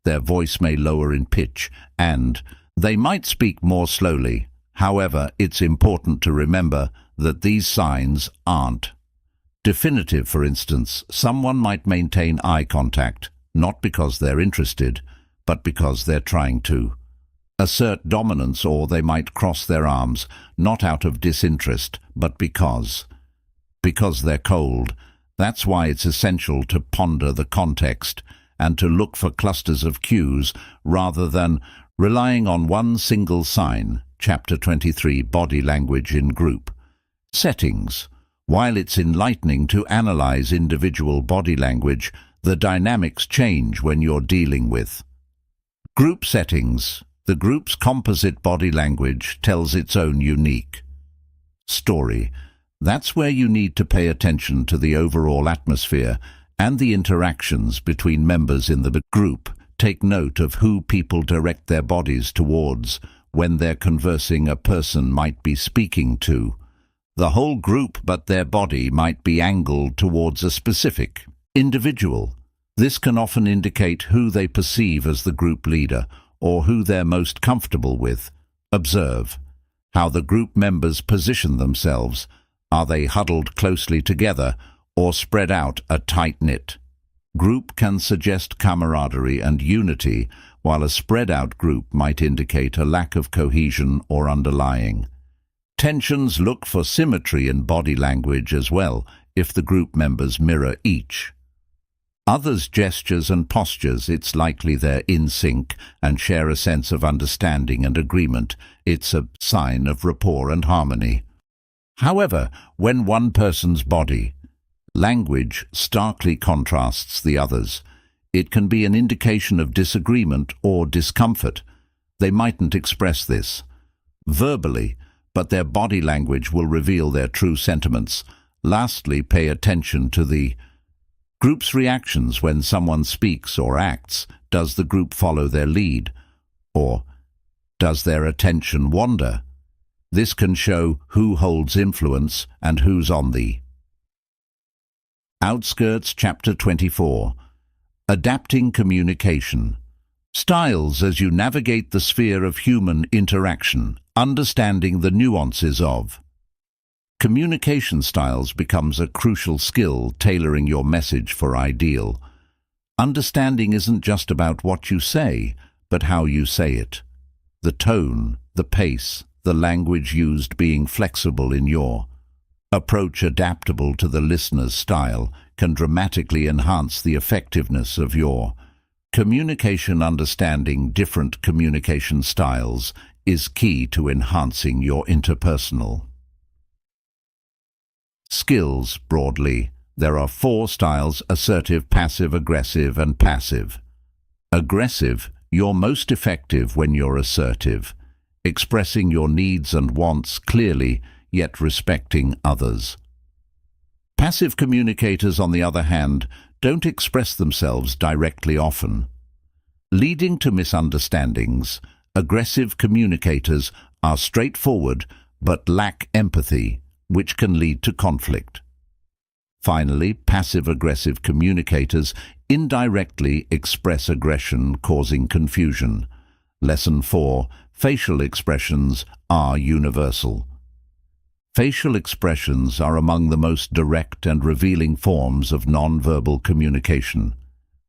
Speaker 1: Their voice may lower in pitch, and they might speak more slowly. However, it's important to remember that these signs aren't definitive. For instance, someone might maintain eye contact, not because they're interested, but because they're trying to assert dominance, or they might cross their arms, not out of disinterest, but because they're cold. That's why it's essential to ponder the context and to look for clusters of cues rather than relying on one single sign. Chapter 23. Body language in group settings. While it's enlightening to analyze individual body language, the dynamics change when you're dealing with group settings. The group's composite body language tells its own unique story. That's where you need to pay attention to the overall atmosphere and the interactions between members in the group. Take note of who people direct their bodies towards when they're conversing. A person might be speaking to the whole group, but their body might be angled towards a specific individual. This can often indicate who they perceive as the group leader or who they're most comfortable with. Observe how the group members position themselves. Are they huddled closely together or spread out? A tight-knit group can suggest camaraderie and unity, while a spread-out group might indicate a lack of cohesion or underlying tensions. Look for symmetry in body language as well. If the group members mirror each other's gestures and postures, it's likely they're in sync and share a sense of understanding and agreement. It's a sign of rapport and harmony. However, when one person's body language starkly contrasts the others, it can be an indication of disagreement or discomfort. They mightn't express this verbally, but their body language will reveal their true sentiments. Lastly, pay attention to the group's reactions when someone speaks or acts. Does the group follow their lead, or does their attention wander? This can show who holds influence and who's on the outskirts. Chapter 24. Adapting communication styles. As you navigate the sphere of human interaction, understanding the nuances of communication styles becomes a crucial skill. Tailoring your message for ideal Understanding isn't just about what you say, but how you say it. The tone, the pace, the language used being flexible in your approach, adaptable to the listener's style, can dramatically enhance the effectiveness of your communication. Understanding different communication styles is key to enhancing your interpersonal skills. Broadly, there are 4 styles: assertive, passive, aggressive, and passive. Aggressive: you're most effective when you're assertive, expressing your needs and wants clearly, yet respecting others. Passive communicators, on the other hand, don't express themselves directly often, leading to misunderstandings. Aggressive communicators are straightforward but lack empathy, which can lead to conflict. Finally, passive-aggressive communicators indirectly express aggression, causing confusion. Lesson 4. Facial expressions are universal. Facial expressions are among the most direct and revealing forms of nonverbal communication.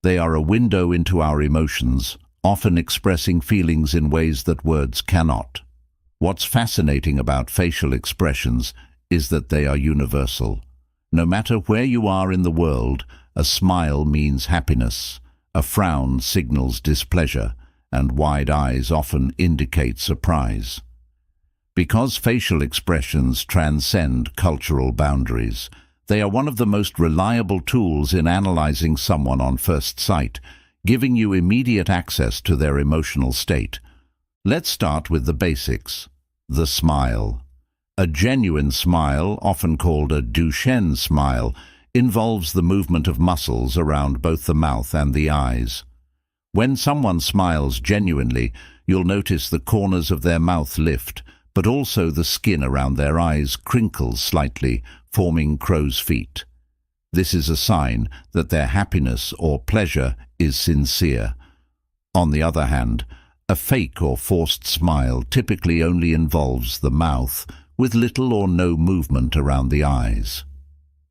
Speaker 1: They are a window into our emotions, often expressing feelings in ways that words cannot. What's fascinating about facial expressions is that they are universal. No matter where you are in the world, a smile means happiness, a frown signals displeasure, and wide eyes often indicate surprise. Because facial expressions transcend cultural boundaries, they are one of the most reliable tools in analyzing someone on first sight, giving you immediate access to their emotional state. Let's start with the basics. The smile. A genuine smile, often called a Duchenne smile, involves the movement of muscles around both the mouth and the eyes. When someone smiles genuinely, you'll notice the corners of their mouth lift, but also the skin around their eyes crinkles slightly, forming crow's feet. This is a sign that their happiness or pleasure is sincere. On the other hand, a fake or forced smile typically only involves the mouth, with little or no movement around the eyes.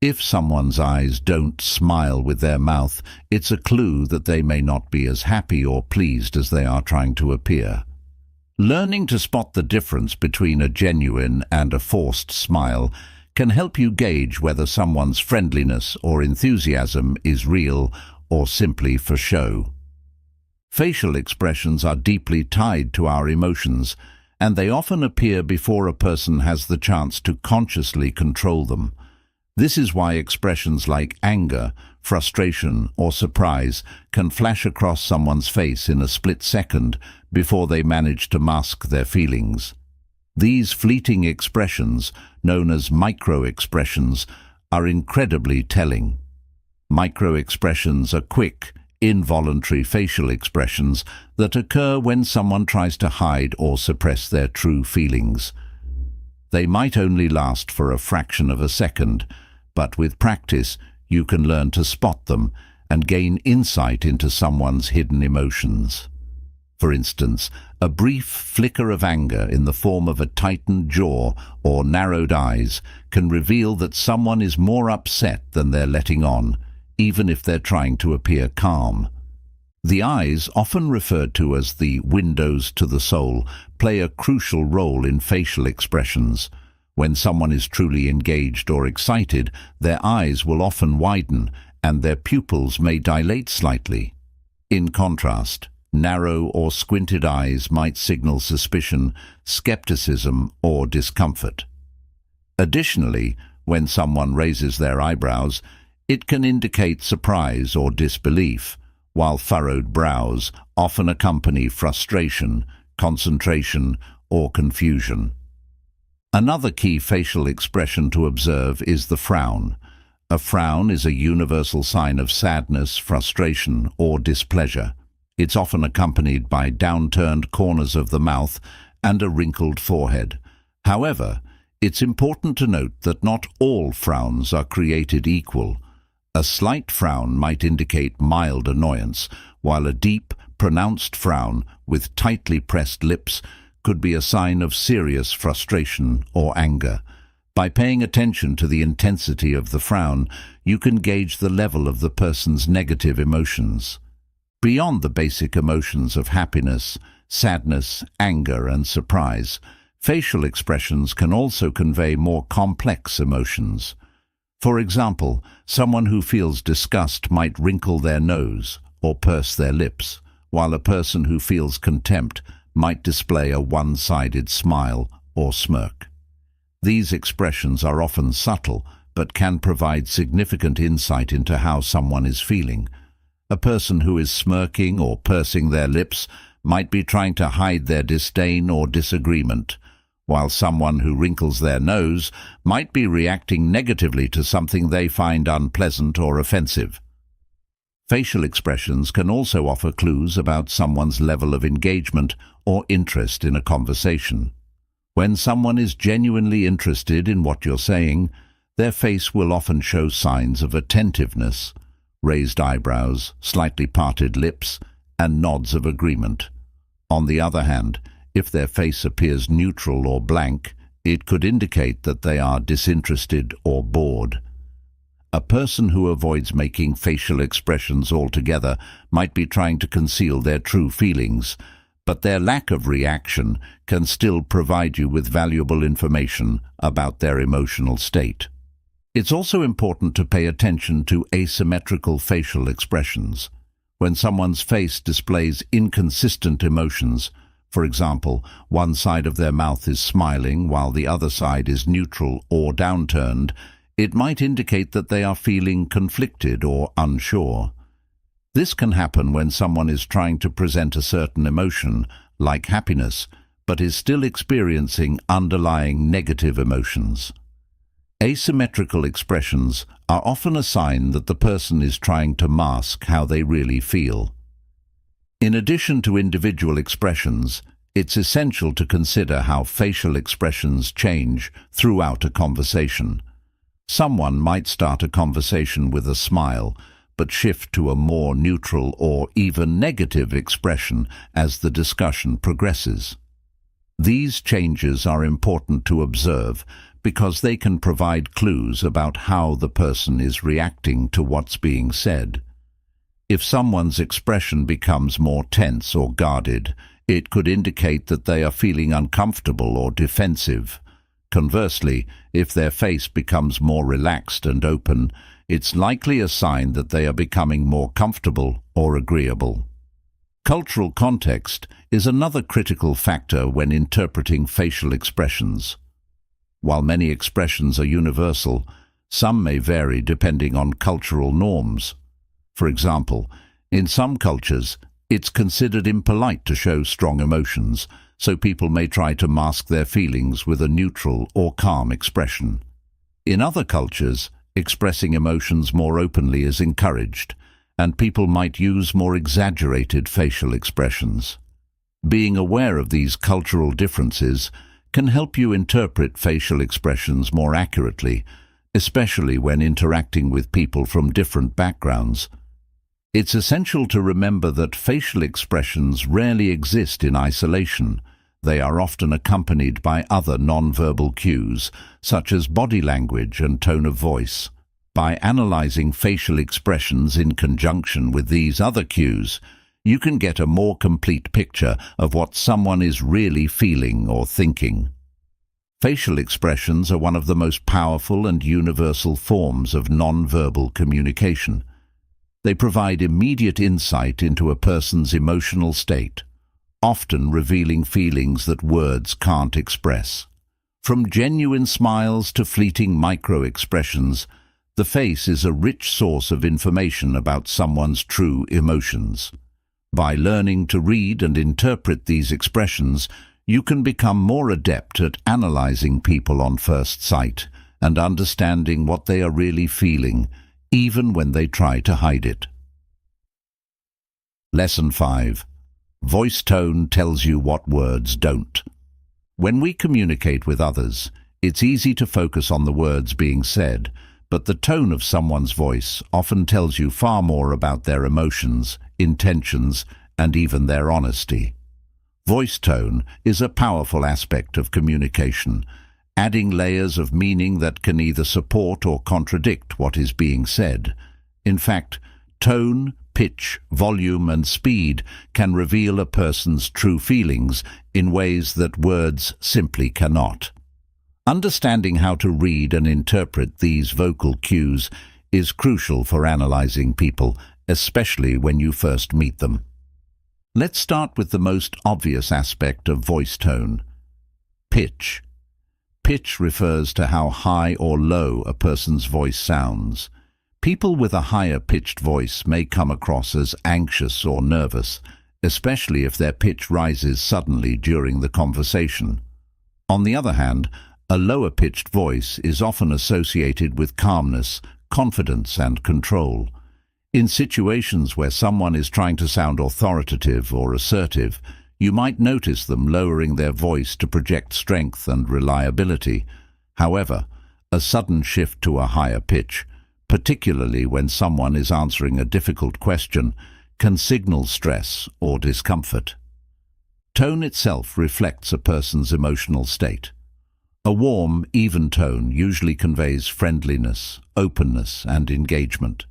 Speaker 1: If someone's eyes don't smile with their mouth, it's a clue that they may not be as happy or pleased as they are trying to appear. Learning to spot the difference between a genuine and a forced smile can help you gauge whether someone's friendliness or enthusiasm is real or simply for show. Facial expressions are deeply tied to our emotions, and they often appear before a person has the chance to consciously control them. This is why expressions like anger, frustration, or surprise can flash across someone's face in a split second before they manage to mask their feelings. These fleeting expressions, known as micro-expressions, are incredibly telling. Micro-expressions are quick, involuntary facial expressions that occur when someone tries to hide or suppress their true feelings. They might only last for a fraction of a second, but with practice you can learn to spot them and gain insight into someone's hidden emotions. For instance, a brief flicker of anger in the form of a tightened jaw or narrowed eyes can reveal that someone is more upset than they're letting on, even if they're trying to appear calm. The eyes, often referred to as the windows to the soul, play a crucial role in facial expressions. When someone is truly engaged or excited, their eyes will often widen and their pupils may dilate slightly. In contrast, narrow or squinted eyes might signal suspicion, skepticism, or discomfort. Additionally, when someone raises their eyebrows, it can indicate surprise or disbelief, while furrowed brows often accompany frustration, concentration, or confusion. Another key facial expression to observe is the frown. A frown is a universal sign of sadness, frustration, or displeasure. It's often accompanied by downturned corners of the mouth and a wrinkled forehead. However, it's important to note that not all frowns are created equal. A slight frown might indicate mild annoyance, while a deep, pronounced frown with tightly pressed lips could be a sign of serious frustration or anger. By paying attention to the intensity of the frown, you can gauge the level of the person's negative emotions. Beyond the basic emotions of happiness, sadness, anger, and surprise, facial expressions can also convey more complex emotions. For example, someone who feels disgust might wrinkle their nose or purse their lips, while a person who feels contempt might display a one-sided smile or smirk. These expressions are often subtle, but can provide significant insight into how someone is feeling. A person who is smirking or pursing their lips might be trying to hide their disdain or disagreement, while someone who wrinkles their nose might be reacting negatively to something they find unpleasant or offensive. Facial expressions can also offer clues about someone's level of engagement or interest in a conversation. When someone is genuinely interested in what you're saying, their face will often show signs of attentiveness, raised eyebrows, slightly parted lips, and nods of agreement. On the other hand, if their face appears neutral or blank, it could indicate that they are disinterested or bored. A person who avoids making facial expressions altogether might be trying to conceal their true feelings, but their lack of reaction can still provide you with valuable information about their emotional state. It's also important to pay attention to asymmetrical facial expressions. When someone's face displays inconsistent emotions, for example, one side of their mouth is smiling while the other side is neutral or downturned, it might indicate that they are feeling conflicted or unsure. This can happen when someone is trying to present a certain emotion, like happiness, but is still experiencing underlying negative emotions. Asymmetrical expressions are often a sign that the person is trying to mask how they really feel. In addition to individual expressions, it's essential to consider how facial expressions change throughout a conversation. Someone might start a conversation with a smile, but shift to a more neutral or even negative expression as the discussion progresses. These changes are important to observe because they can provide clues about how the person is reacting to what's being said. If someone's expression becomes more tense or guarded, it could indicate that they are feeling uncomfortable or defensive. Conversely, if their face becomes more relaxed and open, it's likely a sign that they are becoming more comfortable or agreeable. Cultural context is another critical factor when interpreting facial expressions. While many expressions are universal, some may vary depending on cultural norms. For example, in some cultures, it's considered impolite to show strong emotions, so people may try to mask their feelings with a neutral or calm expression. In other cultures, expressing emotions more openly is encouraged, and people might use more exaggerated facial expressions. Being aware of these cultural differences can help you interpret facial expressions more accurately, especially when interacting with people from different backgrounds. It's essential to remember that facial expressions rarely exist in isolation. They are often accompanied by other nonverbal cues, such as body language and tone of voice. By analyzing facial expressions in conjunction with these other cues, you can get a more complete picture of what someone is really feeling or thinking. Facial expressions are one of the most powerful and universal forms of nonverbal communication. They provide immediate insight into a person's emotional state, often revealing feelings that words can't express. From genuine smiles to fleeting micro-expressions, the face is a rich source of information about someone's true emotions. By learning to read and interpret these expressions, you can become more adept at analyzing people on first sight and understanding what they are really feeling, even when they try to hide it. Lesson 5. Voice tone tells you what words don't. When we communicate with others, it's easy to focus on the words being said, but the tone of someone's voice often tells you far more about their emotions, intentions, and even their honesty. Voice tone is a powerful aspect of communication, adding layers of meaning that can either support or contradict what is being said. In fact, tone, pitch, volume, and speed can reveal a person's true feelings in ways that words simply cannot. Understanding how to read and interpret these vocal cues is crucial for analyzing people, especially when you first meet them. Let's start with the most obvious aspect of voice tone: pitch. Pitch refers to how high or low a person's voice sounds. People with a higher pitched voice may come across as anxious or nervous, especially if their pitch rises suddenly during the conversation. On the other hand, a lower pitched voice is often associated with calmness, confidence, and control. In situations where someone is trying to sound authoritative or assertive, you might notice them lowering their voice to project strength and reliability. However, a sudden shift to a higher pitch, particularly when someone is answering a difficult question, can signal stress or discomfort. Tone itself reflects a person's emotional state. A warm, even tone usually conveys friendliness, openness, and engagement.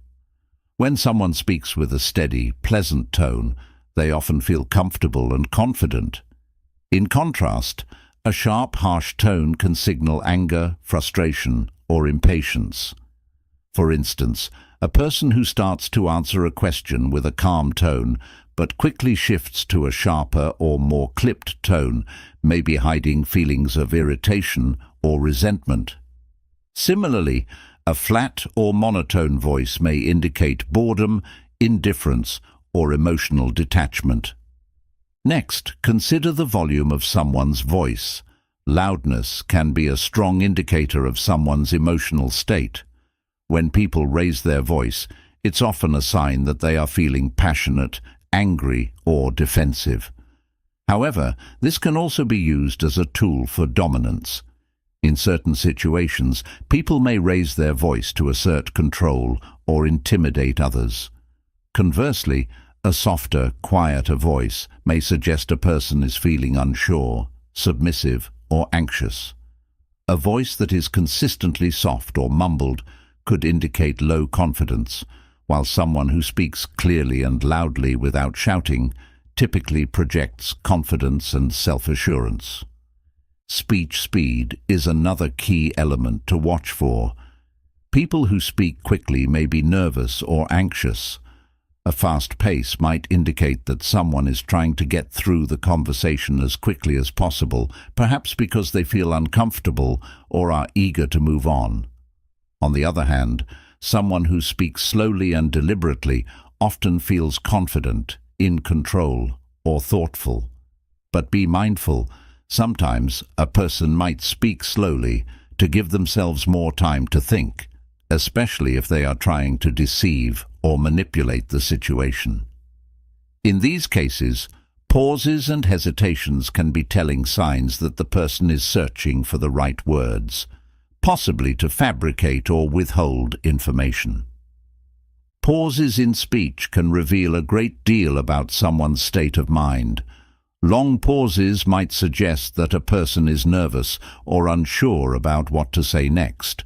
Speaker 1: When someone speaks with a steady, pleasant tone, they often feel comfortable and confident. In contrast, a sharp, harsh tone can signal anger, frustration, or impatience. For instance, a person who starts to answer a question with a calm tone but quickly shifts to a sharper or more clipped tone may be hiding feelings of irritation or resentment. Similarly, a flat or monotone voice may indicate boredom, indifference, or emotional detachment. Next, consider the volume of someone's voice. Loudness can be a strong indicator of someone's emotional state. When people raise their voice, it's often a sign that they are feeling passionate, angry, or defensive. However, this can also be used as a tool for dominance. In certain situations, people may raise their voice to assert control or intimidate others. Conversely, a softer, quieter voice may suggest a person is feeling unsure, submissive, or anxious. A voice that is consistently soft or mumbled could indicate low confidence, while someone who speaks clearly and loudly without shouting typically projects confidence and self-assurance. Speech speed is another key element to watch for. People who speak quickly may be nervous or anxious. A fast pace might indicate that someone is trying to get through the conversation as quickly as possible, perhaps because they feel uncomfortable or are eager to move on. On the other hand, someone who speaks slowly and deliberately often feels confident, in control, or thoughtful. But be mindful, sometimes a person might speak slowly to give themselves more time to think, especially if they are trying to deceive or manipulate the situation. In these cases, pauses and hesitations can be telling signs that the person is searching for the right words, possibly to fabricate or withhold information. Pauses in speech can reveal a great deal about someone's state of mind. Long pauses might suggest that a person is nervous or unsure about what to say next.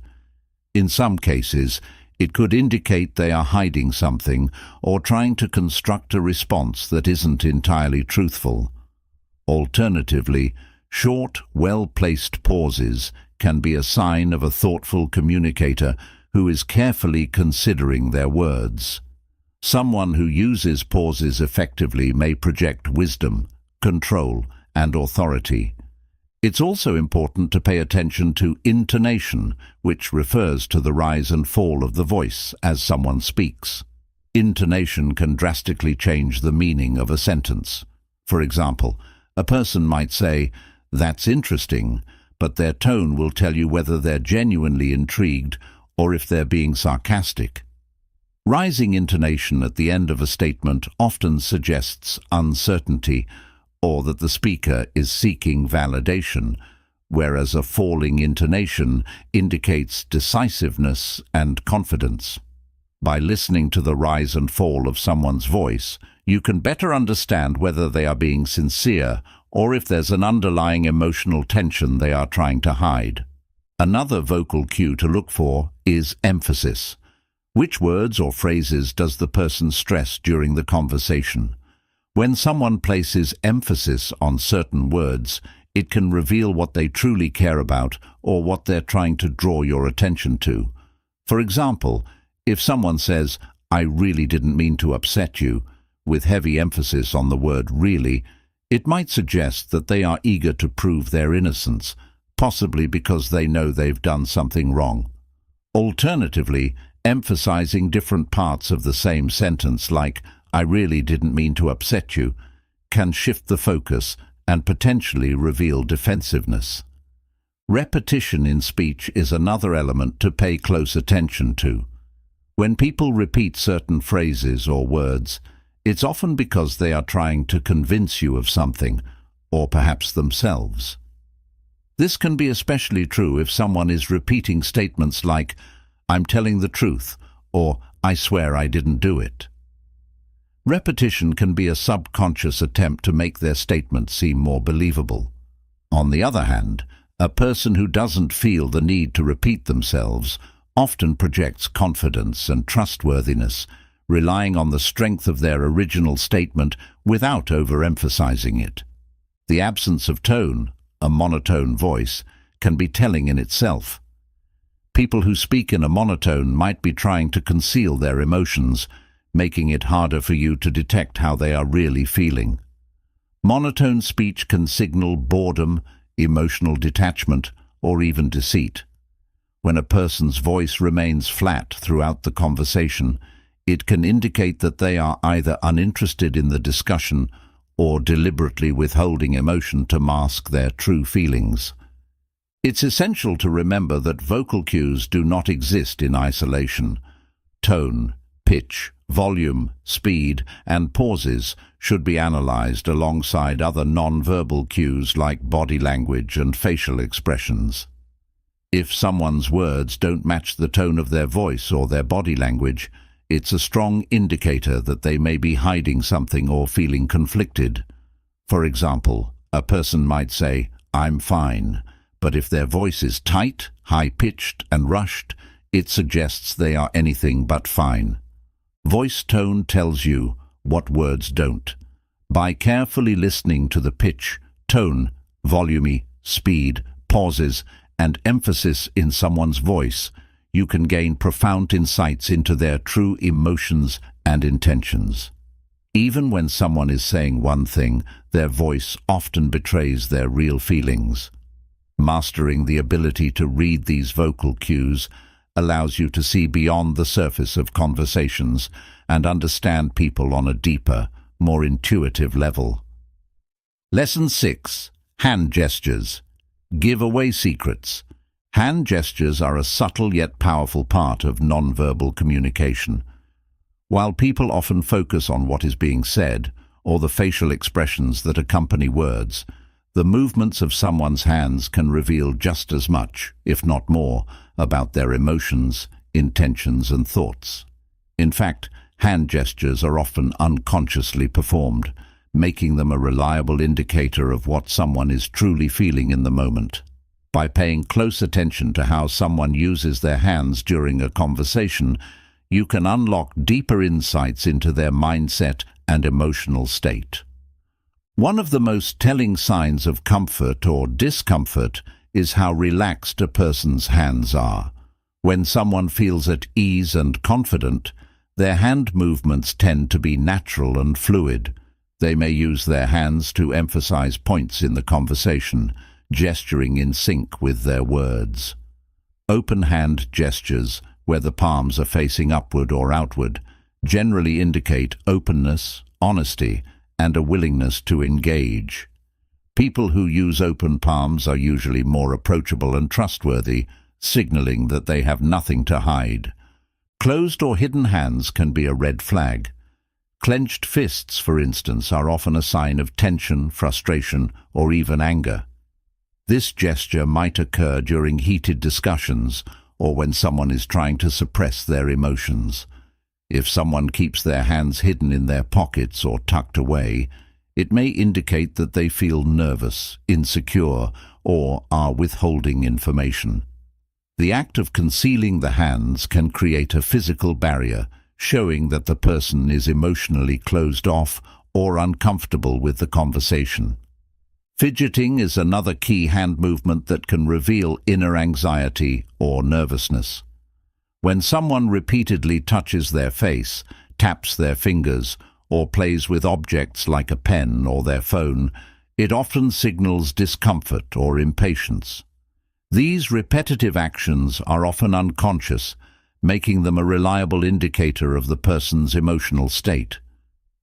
Speaker 1: In some cases, it could indicate they are hiding something or trying to construct a response that isn't entirely truthful. Alternatively, short, well-placed pauses can be a sign of a thoughtful communicator who is carefully considering their words. Someone who uses pauses effectively may project wisdom, control, and authority. It's also important to pay attention to intonation, which refers to the rise and fall of the voice as someone speaks. Intonation can drastically change the meaning of a sentence. For example, a person might say, "That's interesting," but their tone will tell you whether they're genuinely intrigued or if they're being sarcastic. Rising intonation at the end of a statement often suggests uncertainty or that the speaker is seeking validation, whereas a falling intonation indicates decisiveness and confidence. By listening to the rise and fall of someone's voice, you can better understand whether they are being sincere or if there's an underlying emotional tension they are trying to hide. Another vocal cue to look for is emphasis. Which words or phrases does the person stress during the conversation? When someone places emphasis on certain words, it can reveal what they truly care about or what they're trying to draw your attention to. For example, if someone says, "I really didn't mean to upset you," with heavy emphasis on the word really, it might suggest that they are eager to prove their innocence, possibly because they know they've done something wrong. Alternatively, emphasizing different parts of the same sentence, like "I really didn't mean to upset you," can shift the focus and potentially reveal defensiveness. Repetition in speech is another element to pay close attention to. When people repeat certain phrases or words, it's often because they are trying to convince you of something, or perhaps themselves. This can be especially true if someone is repeating statements like, "I'm telling the truth," or "I swear I didn't do it." Repetition can be a subconscious attempt to make their statement seem more believable. On the other hand, a person who doesn't feel the need to repeat themselves often projects confidence and trustworthiness, relying on the strength of their original statement without overemphasizing it. The absence of tone, a monotone voice, can be telling in itself. People who speak in a monotone might be trying to conceal their emotions, making it harder for you to detect how they are really feeling. Monotone speech can signal boredom, emotional detachment, or even deceit. When a person's voice remains flat throughout the conversation, it can indicate that they are either uninterested in the discussion or deliberately withholding emotion to mask their true feelings. It's essential to remember that vocal cues do not exist in isolation. Tone, pitch, volume, speed, and pauses should be analyzed alongside other non-verbal cues like body language and facial expressions. If someone's words don't match the tone of their voice or their body language, it's a strong indicator that they may be hiding something or feeling conflicted. For example, a person might say, "I'm fine," but if their voice is tight, high-pitched, and rushed, it suggests they are anything but fine. Voice tone tells you what words don't. By carefully listening to the pitch, tone, volume, speed, pauses, and emphasis in someone's voice, you can gain profound insights into their true emotions and intentions. Even when someone is saying one thing, their voice often betrays their real feelings. Mastering the ability to read these vocal cues allows you to see beyond the surface of conversations and understand people on a deeper, more intuitive level. Lesson 6. Hand gestures. Give away secrets. Hand gestures are a subtle yet powerful part of nonverbal communication. While people often focus on what is being said or the facial expressions that accompany words, the movements of someone's hands can reveal just as much, if not more, about their emotions, intentions, and thoughts. In fact, hand gestures are often unconsciously performed, making them a reliable indicator of what someone is truly feeling in the moment. By paying close attention to how someone uses their hands during a conversation, you can unlock deeper insights into their mindset and emotional state. One of the most telling signs of comfort or discomfort is how relaxed a person's hands are. When someone feels at ease and confident, their hand movements tend to be natural and fluid. They may use their hands to emphasize points in the conversation, gesturing in sync with their words. Open hand gestures, where the palms are facing upward or outward, generally indicate openness, honesty, and a willingness to engage. People who use open palms are usually more approachable and trustworthy, signaling that they have nothing to hide. Closed or hidden hands can be a red flag. Clenched fists, for instance, are often a sign of tension, frustration, or even anger. This gesture might occur during heated discussions or when someone is trying to suppress their emotions. If someone keeps their hands hidden in their pockets or tucked away, it may indicate that they feel nervous, insecure, or are withholding information. The act of concealing the hands can create a physical barrier, showing that the person is emotionally closed off or uncomfortable with the conversation. Fidgeting is another key hand movement that can reveal inner anxiety or nervousness. When someone repeatedly touches their face, taps their fingers, or plays with objects like a pen or their phone, it often signals discomfort or impatience. These repetitive actions are often unconscious, making them a reliable indicator of the person's emotional state.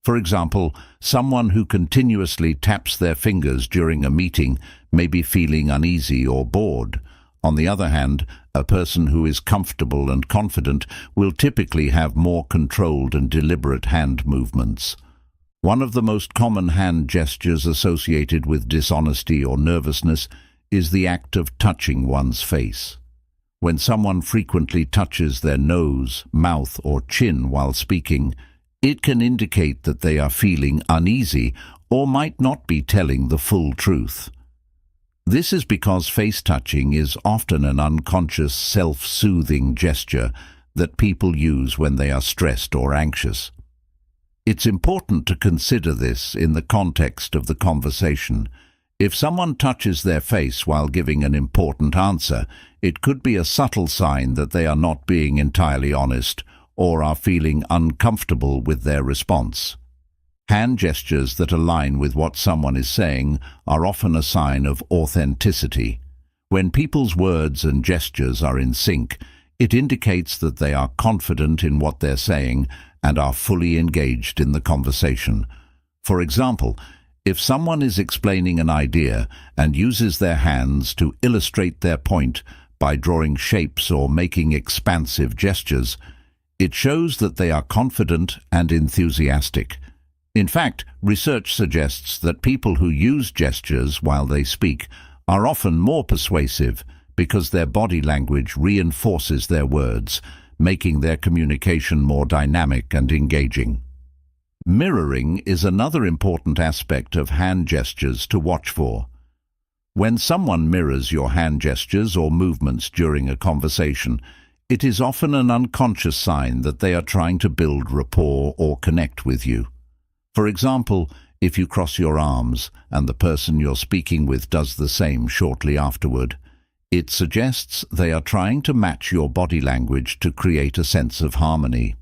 Speaker 1: For example, someone who continuously taps their fingers during a meeting may be feeling uneasy or bored. On the other hand, a person who is comfortable and confident will typically have more controlled and deliberate hand movements. One of the most common hand gestures associated with dishonesty or nervousness is the act of touching one's face. When someone frequently touches their nose, mouth, or chin while speaking, it can indicate that they are feeling uneasy or might not be telling the full truth. This is because face touching is often an unconscious, self-soothing gesture that people use when they are stressed or anxious. It's important to consider this in the context of the conversation. If someone touches their face while giving an important answer, it could be a subtle sign that they are not being entirely honest or are feeling uncomfortable with their response. Hand gestures that align with what someone is saying are often a sign of authenticity. When people's words and gestures are in sync, it indicates that they are confident in what they're saying and are fully engaged in the conversation. For example, if someone is explaining an idea and uses their hands to illustrate their point by drawing shapes or making expansive gestures, it shows that they are confident and enthusiastic. In fact, research suggests that people who use gestures while they speak are often more persuasive because their body language reinforces their words, making their communication more dynamic and engaging. Mirroring is another important aspect of hand gestures to watch for. When someone mirrors your hand gestures or movements during a conversation, it is often an unconscious sign that they are trying to build rapport or connect with you. For example, if you cross your arms and the person you're speaking with does the same shortly afterward, it suggests they are trying to match your body language to create a sense of harmony.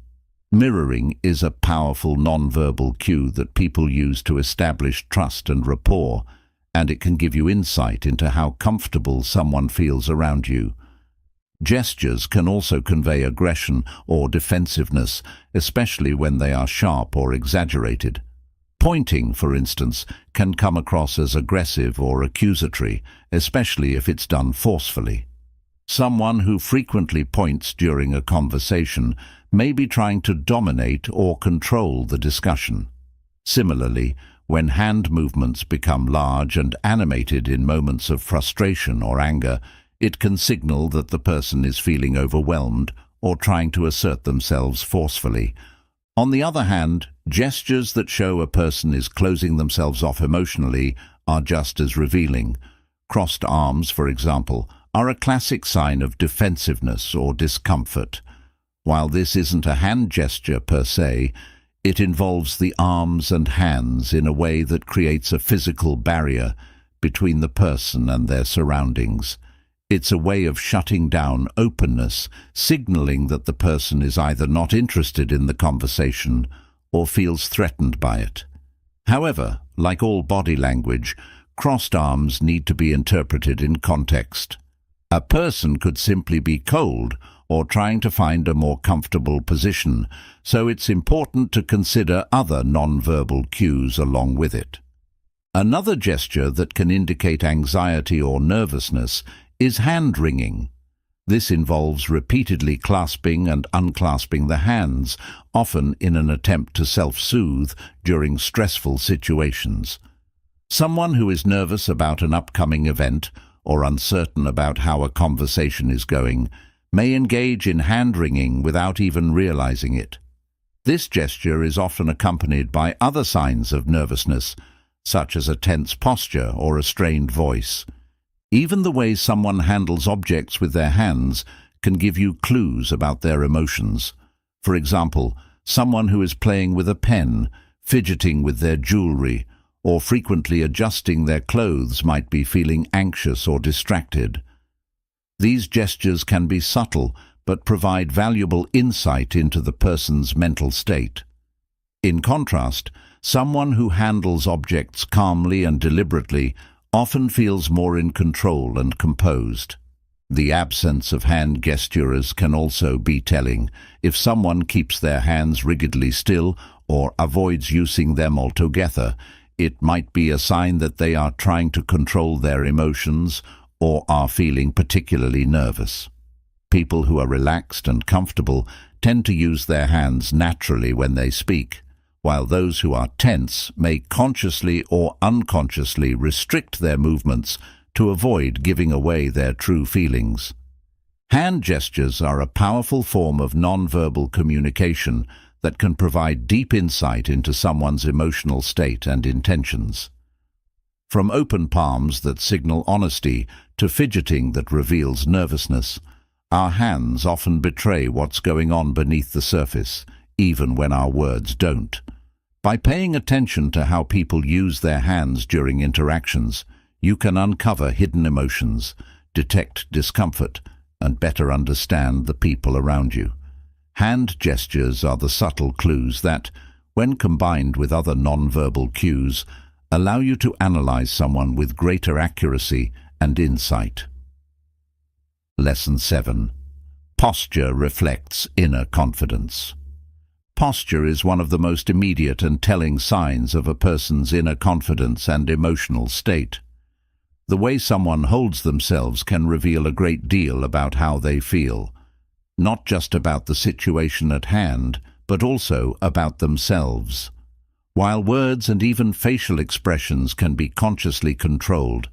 Speaker 1: Mirroring is a powerful non-verbal cue that people use to establish trust and rapport, and it can give you insight into how comfortable someone feels around you. Gestures can also convey aggression or defensiveness, especially when they are sharp or exaggerated. Pointing, for instance, can come across as aggressive or accusatory, especially if it's done forcefully. Someone who frequently points during a conversation may be trying to dominate or control the discussion. Similarly, when hand movements become large and animated in moments of frustration or anger, it can signal that the person is feeling overwhelmed or trying to assert themselves forcefully. On the other hand, gestures that show a person is closing themselves off emotionally are just as revealing. Crossed arms, for example, are a classic sign of defensiveness or discomfort. While this isn't a hand gesture per se, it involves the arms and hands in a way that creates a physical barrier between the person and their surroundings. It's a way of shutting down openness, signaling that the person is either not interested in the conversation or feels threatened by it. However, like all body language, crossed arms need to be interpreted in context. A person could simply be cold or trying to find a more comfortable position, so it's important to consider other non-verbal cues along with it. Another gesture that can indicate anxiety or nervousness is hand wringing. This involves repeatedly clasping and unclasping the hands, often in an attempt to self-soothe during stressful situations. Someone who is nervous about an upcoming event or uncertain about how a conversation is going may engage in hand-wringing without even realizing it. This gesture is often accompanied by other signs of nervousness, such as a tense posture or a strained voice. Even the way someone handles objects with their hands can give you clues about their emotions. For example, someone who is playing with a pen, fidgeting with their jewelry, or frequently adjusting their clothes might be feeling anxious or distracted. These gestures can be subtle, but provide valuable insight into the person's mental state. In contrast, someone who handles objects calmly and deliberately often feels more in control and composed. The absence of hand gestures can also be telling. If someone keeps their hands rigidly still or avoids using them altogether, it might be a sign that they are trying to control their emotions or are feeling particularly nervous. People who are relaxed and comfortable tend to use their hands naturally when they speak, while those who are tense may consciously or unconsciously restrict their movements to avoid giving away their true feelings. Hand gestures are a powerful form of nonverbal communication that can provide deep insight into someone's emotional state and intentions. From open palms that signal honesty to fidgeting that reveals nervousness, our hands often betray what's going on beneath the surface, even when our words don't. By paying attention to how people use their hands during interactions, you can uncover hidden emotions, detect discomfort, and better understand the people around you. Hand gestures are the subtle clues that, when combined with other nonverbal cues, allow you to analyze someone with greater accuracy and insight. Lesson 7. Posture reflects inner confidence. Posture is one of the most immediate and telling signs of a person's inner confidence and emotional state. The way someone holds themselves can reveal a great deal about how they feel, not just about the situation at hand, but also about themselves. While words and even facial expressions can be consciously controlled,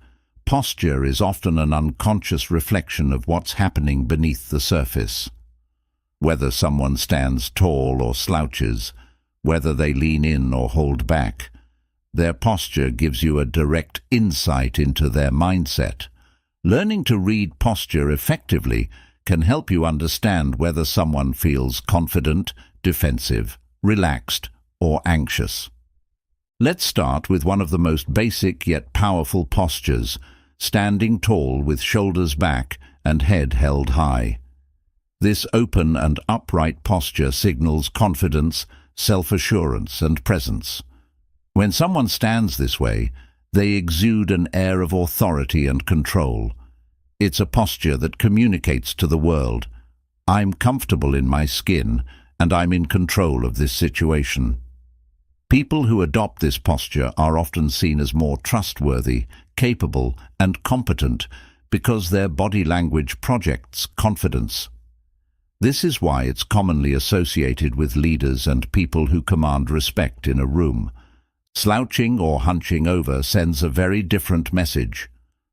Speaker 1: posture is often an unconscious reflection of what's happening beneath the surface. Whether someone stands tall or slouches, whether they lean in or hold back, their posture gives you a direct insight into their mindset. Learning to read posture effectively can help you understand whether someone feels confident, defensive, relaxed, or anxious. Let's start with one of the most basic yet powerful postures, standing tall with shoulders back and head held high. This open and upright posture signals confidence, self-assurance, and presence. When someone stands this way, they exude an air of authority and control. It's a posture that communicates to the world, "I'm comfortable in my skin, and I'm in control of this situation." People who adopt this posture are often seen as more trustworthy, capable, and competent because their body language projects confidence. This is why it's commonly associated with leaders and people who command respect in a room. Slouching or hunching over sends a very different message.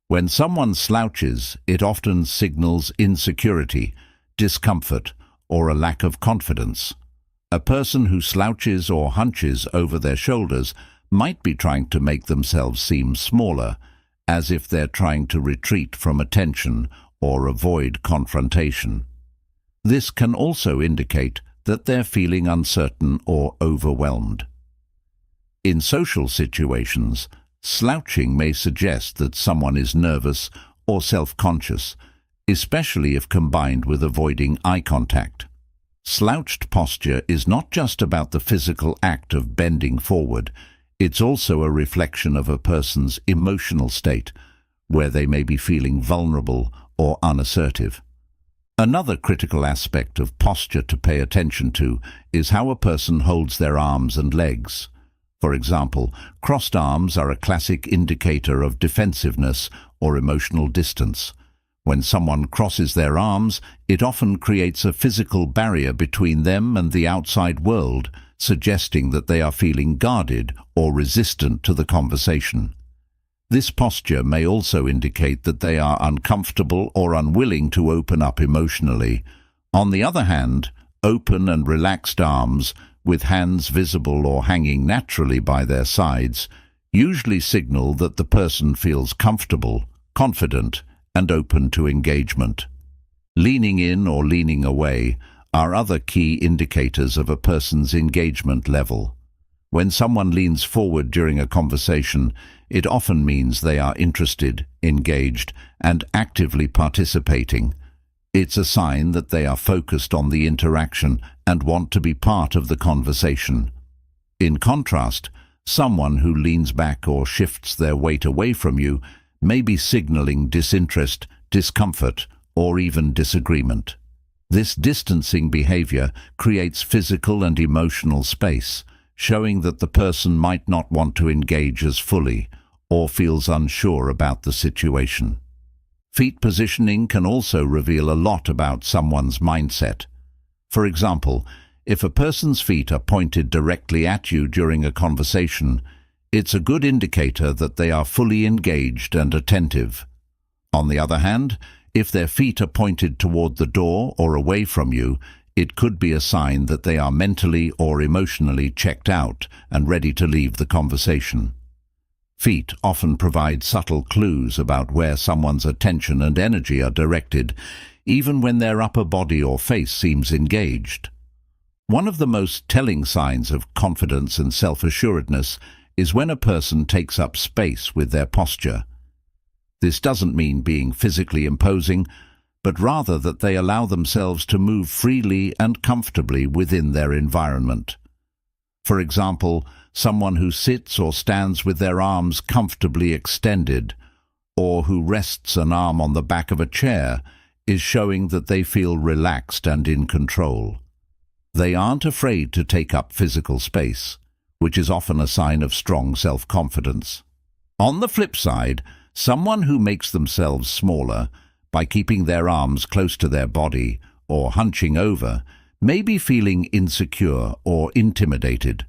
Speaker 1: When someone slouches, it often signals insecurity, discomfort, or a lack of confidence. A person who slouches or hunches over their shoulders might be trying to make themselves seem smaller, as if they're trying to retreat from attention or avoid confrontation. This can also indicate that they're feeling uncertain or overwhelmed. In social situations, slouching may suggest that someone is nervous or self-conscious, especially if combined with avoiding eye contact. Slouched posture is not just about the physical act of bending forward, it's also a reflection of a person's emotional state, where they may be feeling vulnerable or unassertive. Another critical aspect of posture to pay attention to is how a person holds their arms and legs. For example, crossed arms are a classic indicator of defensiveness or emotional distance. When someone crosses their arms, it often creates a physical barrier between them and the outside world, suggesting that they are feeling guarded or resistant to the conversation. This posture may also indicate that they are uncomfortable or unwilling to open up emotionally. On the other hand, open and relaxed arms, with hands visible or hanging naturally by their sides, usually signal that the person feels comfortable, confident, and open to engagement. Leaning in or leaning away are other key indicators of a person's engagement level. When someone leans forward during a conversation, it often means they are interested, engaged, and actively participating. It's a sign that they are focused on the interaction and want to be part of the conversation. In contrast, someone who leans back or shifts their weight away from you may be signaling disinterest, discomfort, or even disagreement. This distancing behavior creates physical and emotional space, showing that the person might not want to engage as fully or feels unsure about the situation. Feet positioning can also reveal a lot about someone's mindset. For example, if a person's feet are pointed directly at you during a conversation, it's a good indicator that they are fully engaged and attentive. On the other hand, if their feet are pointed toward the door or away from you, it could be a sign that they are mentally or emotionally checked out and ready to leave the conversation. Feet often provide subtle clues about where someone's attention and energy are directed, even when their upper body or face seems engaged. One of the most telling signs of confidence and self-assuredness is when a person takes up space with their posture. This doesn't mean being physically imposing, but rather that they allow themselves to move freely and comfortably within their environment. For example, someone who sits or stands with their arms comfortably extended, or who rests an arm on the back of a chair, is showing that they feel relaxed and in control. They aren't afraid to take up physical space, which is often a sign of strong self-confidence. On the flip side, someone who makes themselves smaller by keeping their arms close to their body or hunching over may be feeling insecure or intimidated.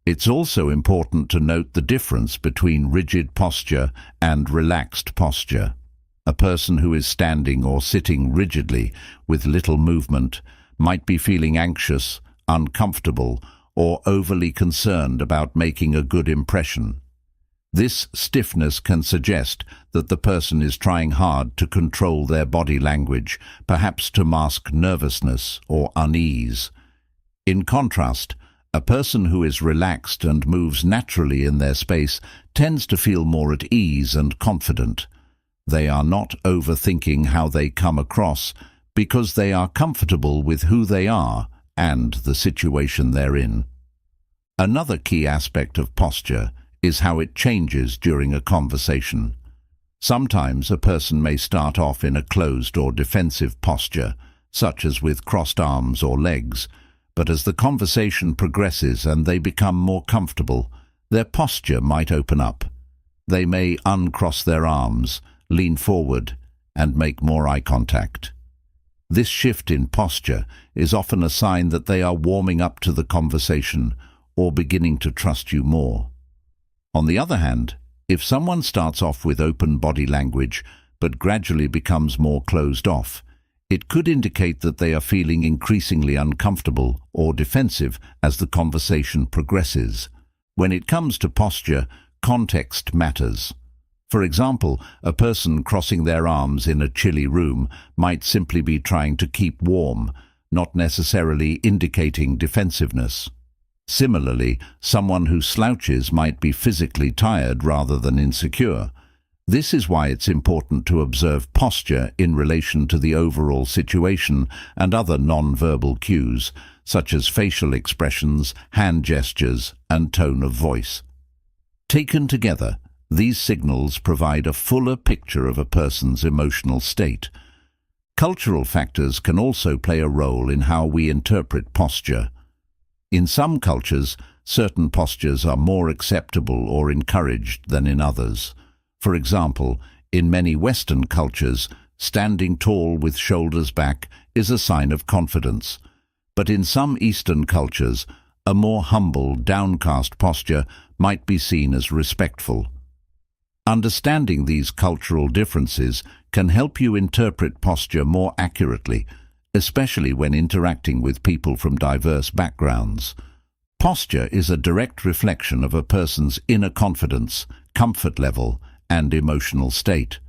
Speaker 1: It's also important to note the difference between rigid posture and relaxed posture. A person who is standing or sitting rigidly with little movement might be feeling anxious, uncomfortable, or overly concerned about making a good impression. This stiffness can suggest that the person is trying hard to control their body language, perhaps to mask nervousness or unease. In contrast, a person who is relaxed and moves naturally in their space tends to feel more at ease and confident. They are not overthinking how they come across because they are comfortable with who they are and the situation they're in. Another key aspect of posture is how it changes during a conversation. Sometimes a person may start off in a closed or defensive posture, such as with crossed arms or legs, but as the conversation progresses and they become more comfortable, their posture might open up. They may uncross their arms, lean forward, and make more eye contact. This shift in posture is often a sign that they are warming up to the conversation or beginning to trust you more. On the other hand, if someone starts off with open body language but gradually becomes more closed off, it could indicate that they are feeling increasingly uncomfortable or defensive as the conversation progresses. When it comes to posture, context matters. For example, a person crossing their arms in a chilly room might simply be trying to keep warm, not necessarily indicating defensiveness. Similarly, someone who slouches might be physically tired rather than insecure. This is why it's important to observe posture in relation to the overall situation and other non-verbal cues, such as facial expressions, hand gestures, and tone of voice. Taken together, these signals provide a fuller picture of a person's emotional state. Cultural factors can also play a role in how we interpret posture. In some cultures, certain postures are more acceptable or encouraged than in others. For example, in many Western cultures, standing tall with shoulders back is a sign of confidence. But in some Eastern cultures, a more humble, downcast posture might be seen as respectful. Understanding these cultural differences can help you interpret posture more accurately, especially when interacting with people from diverse backgrounds. Posture is a direct reflection of a person's inner confidence, comfort level, and emotional state.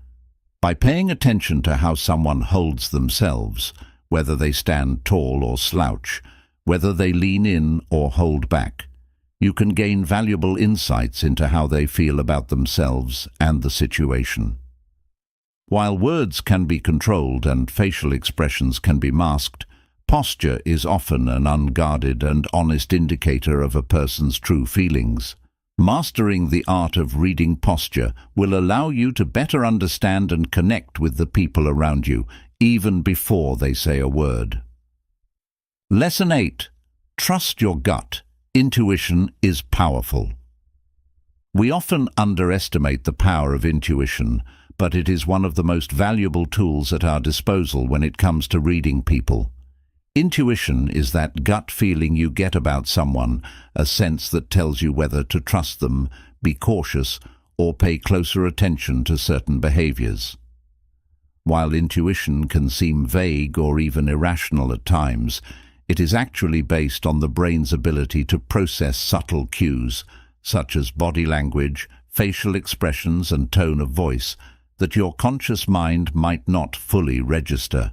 Speaker 1: By paying attention to how someone holds themselves, whether they stand tall or slouch, whether they lean in or hold back, you can gain valuable insights into how they feel about themselves and the situation. While words can be controlled and facial expressions can be masked, posture is often an unguarded and honest indicator of a person's true feelings. Mastering the art of reading posture will allow you to better understand and connect with the people around you, even before they say a word. Lesson 8. Trust your gut. Intuition is powerful. We often underestimate the power of intuition, but it is one of the most valuable tools at our disposal when it comes to reading people. Intuition is that gut feeling you get about someone, a sense that tells you whether to trust them, be cautious, or pay closer attention to certain behaviors. While intuition can seem vague or even irrational at times, it is actually based on the brain's ability to process subtle cues, such as body language, facial expressions, and tone of voice, that your conscious mind might not fully register.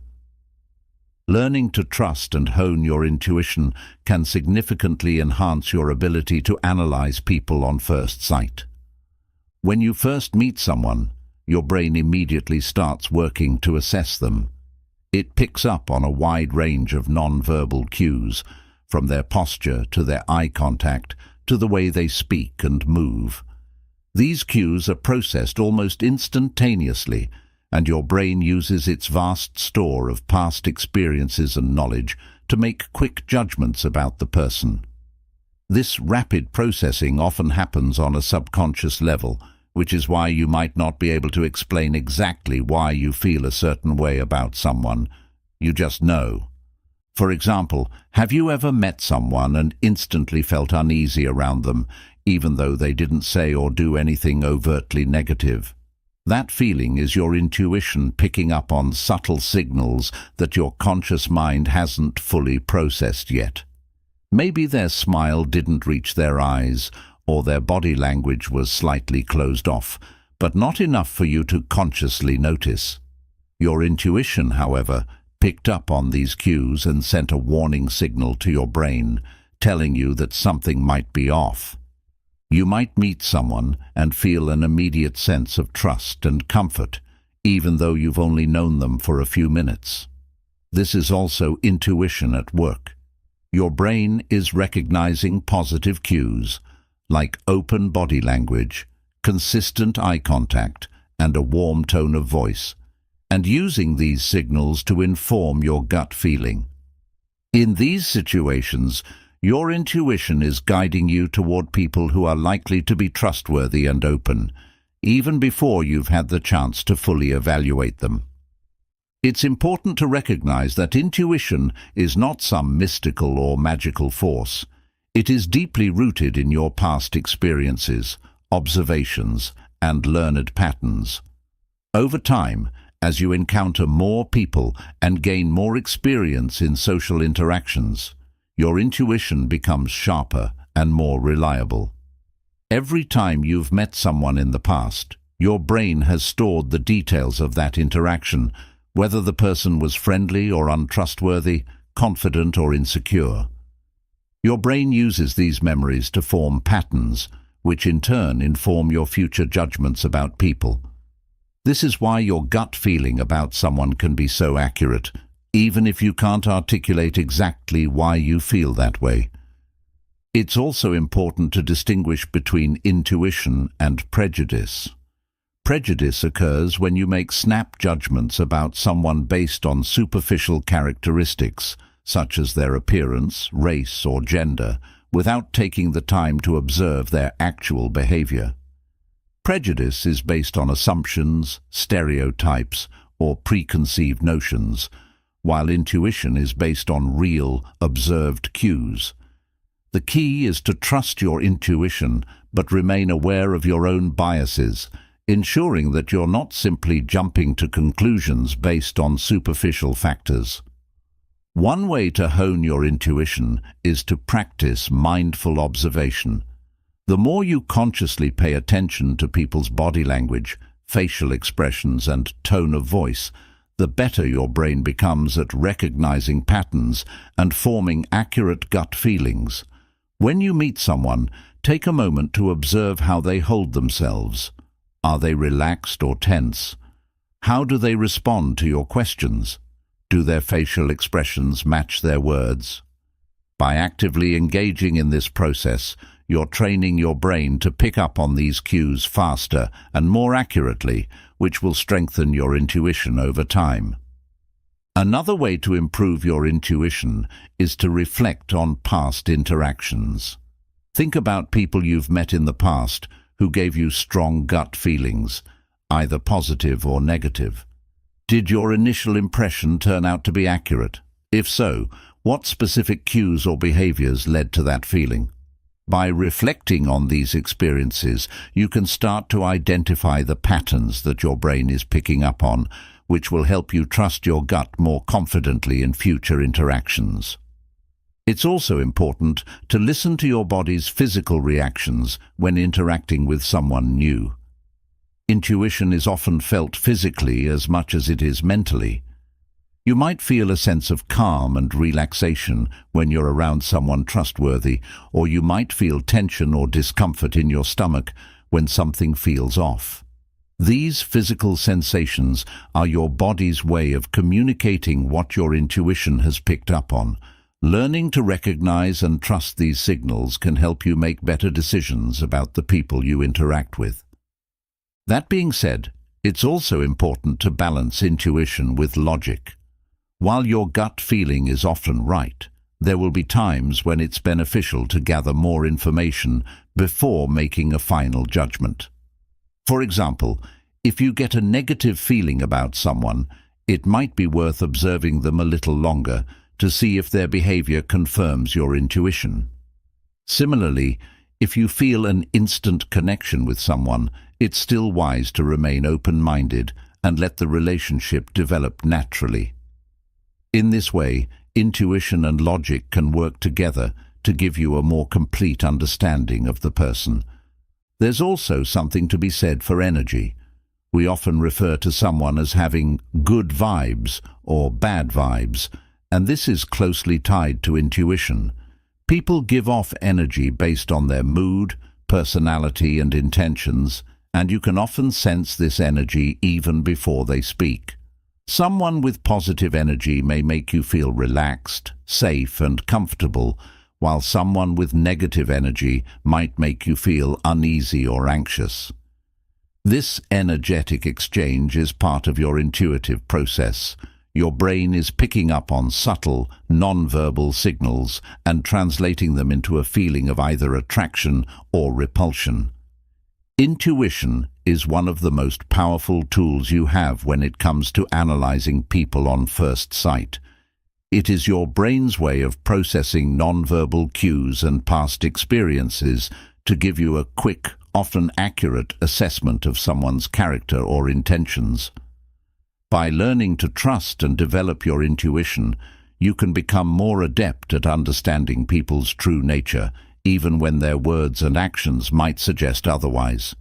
Speaker 1: Learning to trust and hone your intuition can significantly enhance your ability to analyze people on first sight. When you first meet someone, your brain immediately starts working to assess them. It picks up on a wide range of non-verbal cues, from their posture to their eye contact to the way they speak and move. These cues are processed almost instantaneously, and your brain uses its vast store of past experiences and knowledge to make quick judgments about the person. This rapid processing often happens on a subconscious level, which is why you might not be able to explain exactly why you feel a certain way about someone. You just know. For example, have you ever met someone and instantly felt uneasy around them, even though they didn't say or do anything overtly negative? That feeling is your intuition picking up on subtle signals that your conscious mind hasn't fully processed yet. Maybe their smile didn't reach their eyes, or their body language was slightly closed off, but not enough for you to consciously notice. Your intuition, however, picked up on these cues and sent a warning signal to your brain, telling you that something might be off. You might meet someone and feel an immediate sense of trust and comfort, even though you've only known them for a few minutes. This is also intuition at work. Your brain is recognizing positive cues, like open body language, consistent eye contact, and a warm tone of voice, and using these signals to inform your gut feeling. In these situations, your intuition is guiding you toward people who are likely to be trustworthy and open, even before you've had the chance to fully evaluate them. It's important to recognize that intuition is not some mystical or magical force. It is deeply rooted in your past experiences, observations, and learned patterns. Over time, as you encounter more people and gain more experience in social interactions, your intuition becomes sharper and more reliable. Every time you've met someone in the past, your brain has stored the details of that interaction, whether the person was friendly or untrustworthy, confident or insecure. Your brain uses these memories to form patterns, which in turn inform your future judgments about people. This is why your gut feeling about someone can be so accurate, even if you can't articulate exactly why you feel that way. It's also important to distinguish between intuition and prejudice. Prejudice occurs when you make snap judgments about someone based on superficial characteristics, such as their appearance, race, or gender, without taking the time to observe their actual behavior. Prejudice is based on assumptions, stereotypes, or preconceived notions, while intuition is based on real, observed cues. The key is to trust your intuition, but remain aware of your own biases, ensuring that you're not simply jumping to conclusions based on superficial factors. One way to hone your intuition is to practice mindful observation. The more you consciously pay attention to people's body language, facial expressions, and tone of voice, the better your brain becomes at recognizing patterns and forming accurate gut feelings. When you meet someone, take a moment to observe how they hold themselves. Are they relaxed or tense? How do they respond to your questions? Do their facial expressions match their words? By actively engaging in this process, you're training your brain to pick up on these cues faster and more accurately, which will strengthen your intuition over time. Another way to improve your intuition is to reflect on past interactions. Think about people you've met in the past who gave you strong gut feelings, either positive or negative. Did your initial impression turn out to be accurate? If so, what specific cues or behaviors led to that feeling? By reflecting on these experiences, you can start to identify the patterns that your brain is picking up on, which will help you trust your gut more confidently in future interactions. It's also important to listen to your body's physical reactions when interacting with someone new. Intuition is often felt physically as much as it is mentally. You might feel a sense of calm and relaxation when you're around someone trustworthy, or you might feel tension or discomfort in your stomach when something feels off. These physical sensations are your body's way of communicating what your intuition has picked up on. Learning to recognize and trust these signals can help you make better decisions about the people you interact with. That being said, it's also important to balance intuition with logic. While your gut feeling is often right, there will be times when it's beneficial to gather more information before making a final judgment. For example, if you get a negative feeling about someone, it might be worth observing them a little longer to see if their behavior confirms your intuition. Similarly, if you feel an instant connection with someone, it's still wise to remain open-minded and let the relationship develop naturally. In this way, intuition and logic can work together to give you a more complete understanding of the person. There's also something to be said for energy. We often refer to someone as having good vibes or bad vibes, and this is closely tied to intuition. People give off energy based on their mood, personality, and intentions, and you can often sense this energy even before they speak. Someone with positive energy may make you feel relaxed, safe, and comfortable, while someone with negative energy might make you feel uneasy or anxious. This energetic exchange is part of your intuitive process. Your brain is picking up on subtle, non-verbal signals and translating them into a feeling of either attraction or repulsion. Intuition is one of the most powerful tools you have when it comes to analyzing people on first sight. It is your brain's way of processing non-verbal cues and past experiences to give you a quick, often accurate assessment of someone's character or intentions. By learning to trust and develop your intuition, you can become more adept at understanding people's true nature, even when their words and actions might suggest otherwise.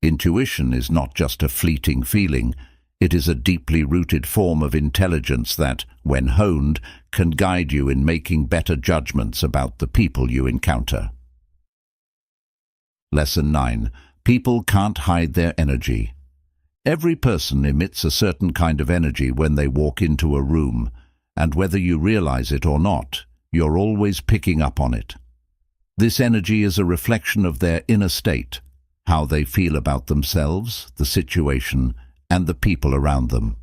Speaker 1: Intuition is not just a fleeting feeling. It is a deeply rooted form of intelligence that, when honed, can guide you in making better judgments about the people you encounter. Lesson 9. People can't hide their energy. Every person emits a certain kind of energy when they walk into a room, and whether you realize it or not, you're always picking up on it. This energy is a reflection of their inner state, how they feel about themselves, the situation, and the people around them.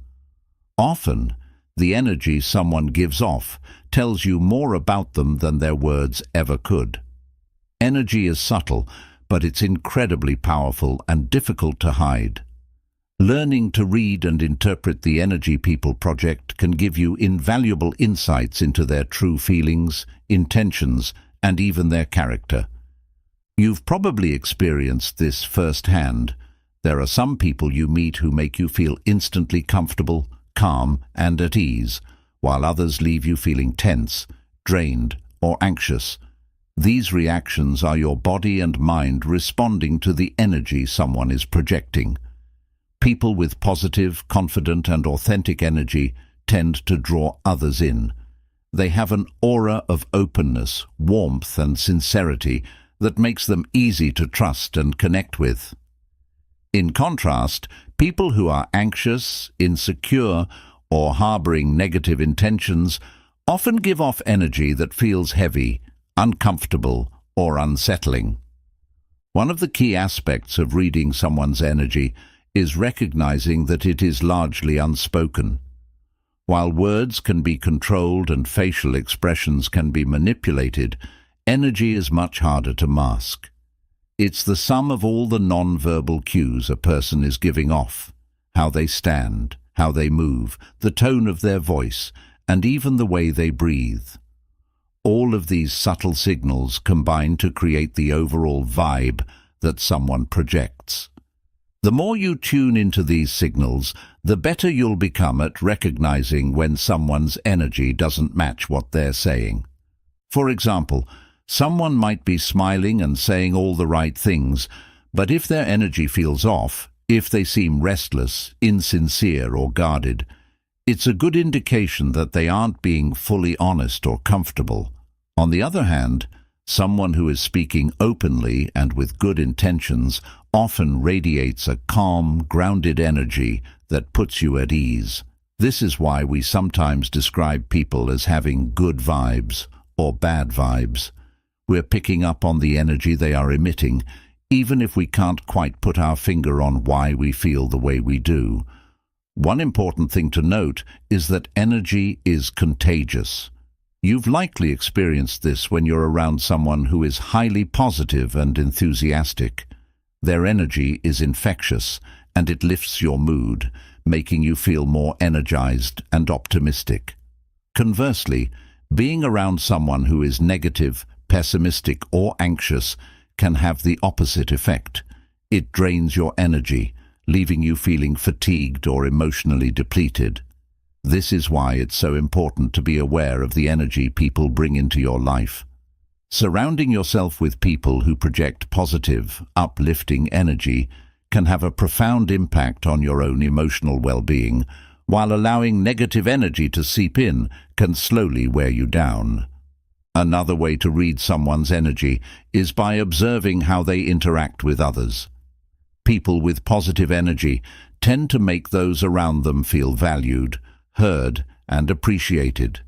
Speaker 1: Often, the energy someone gives off tells you more about them than their words ever could. Energy is subtle, but it's incredibly powerful and difficult to hide. Learning to read and interpret the energy people project can give you invaluable insights into their true feelings, intentions, and even their character. You've probably experienced this firsthand. There are some people you meet who make you feel instantly comfortable, calm, and at ease, while others leave you feeling tense, drained, or anxious. These reactions are your body and mind responding to the energy someone is projecting. People with positive, confident, and authentic energy tend to draw others in. They have an aura of openness, warmth, and sincerity that makes them easy to trust and connect with. In contrast, people who are anxious, insecure, or harboring negative intentions often give off energy that feels heavy, uncomfortable, or unsettling. One of the key aspects of reading someone's energy is recognizing that it is largely unspoken. While words can be controlled and facial expressions can be manipulated, energy is much harder to mask. It's the sum of all the non-verbal cues a person is giving off: how they stand, how they move, the tone of their voice, and even the way they breathe. All of these subtle signals combine to create the overall vibe that someone projects. The more you tune into these signals, the better you'll become at recognizing when someone's energy doesn't match what they're saying. For example, someone might be smiling and saying all the right things, but if their energy feels off, if they seem restless, insincere, or guarded, it's a good indication that they aren't being fully honest or comfortable. On the other hand, someone who is speaking openly and with good intentions often radiates a calm, grounded energy that puts you at ease. This is why we sometimes describe people as having good vibes or bad vibes. We're picking up on the energy they are emitting, even if we can't quite put our finger on why we feel the way we do. One important thing to note is that energy is contagious. You've likely experienced this when you're around someone who is highly positive and enthusiastic. Their energy is infectious, and it lifts your mood, making you feel more energized and optimistic. Conversely, being around someone who is negative, pessimistic, or anxious can have the opposite effect. It drains your energy, leaving you feeling fatigued or emotionally depleted. This is why it's so important to be aware of the energy people bring into your life. Surrounding yourself with people who project positive, uplifting energy can have a profound impact on your own emotional well-being, while allowing negative energy to seep in can slowly wear you down. Another way to read someone's energy is by observing how they interact with others. People with positive energy tend to make those around them feel valued, heard, and appreciated.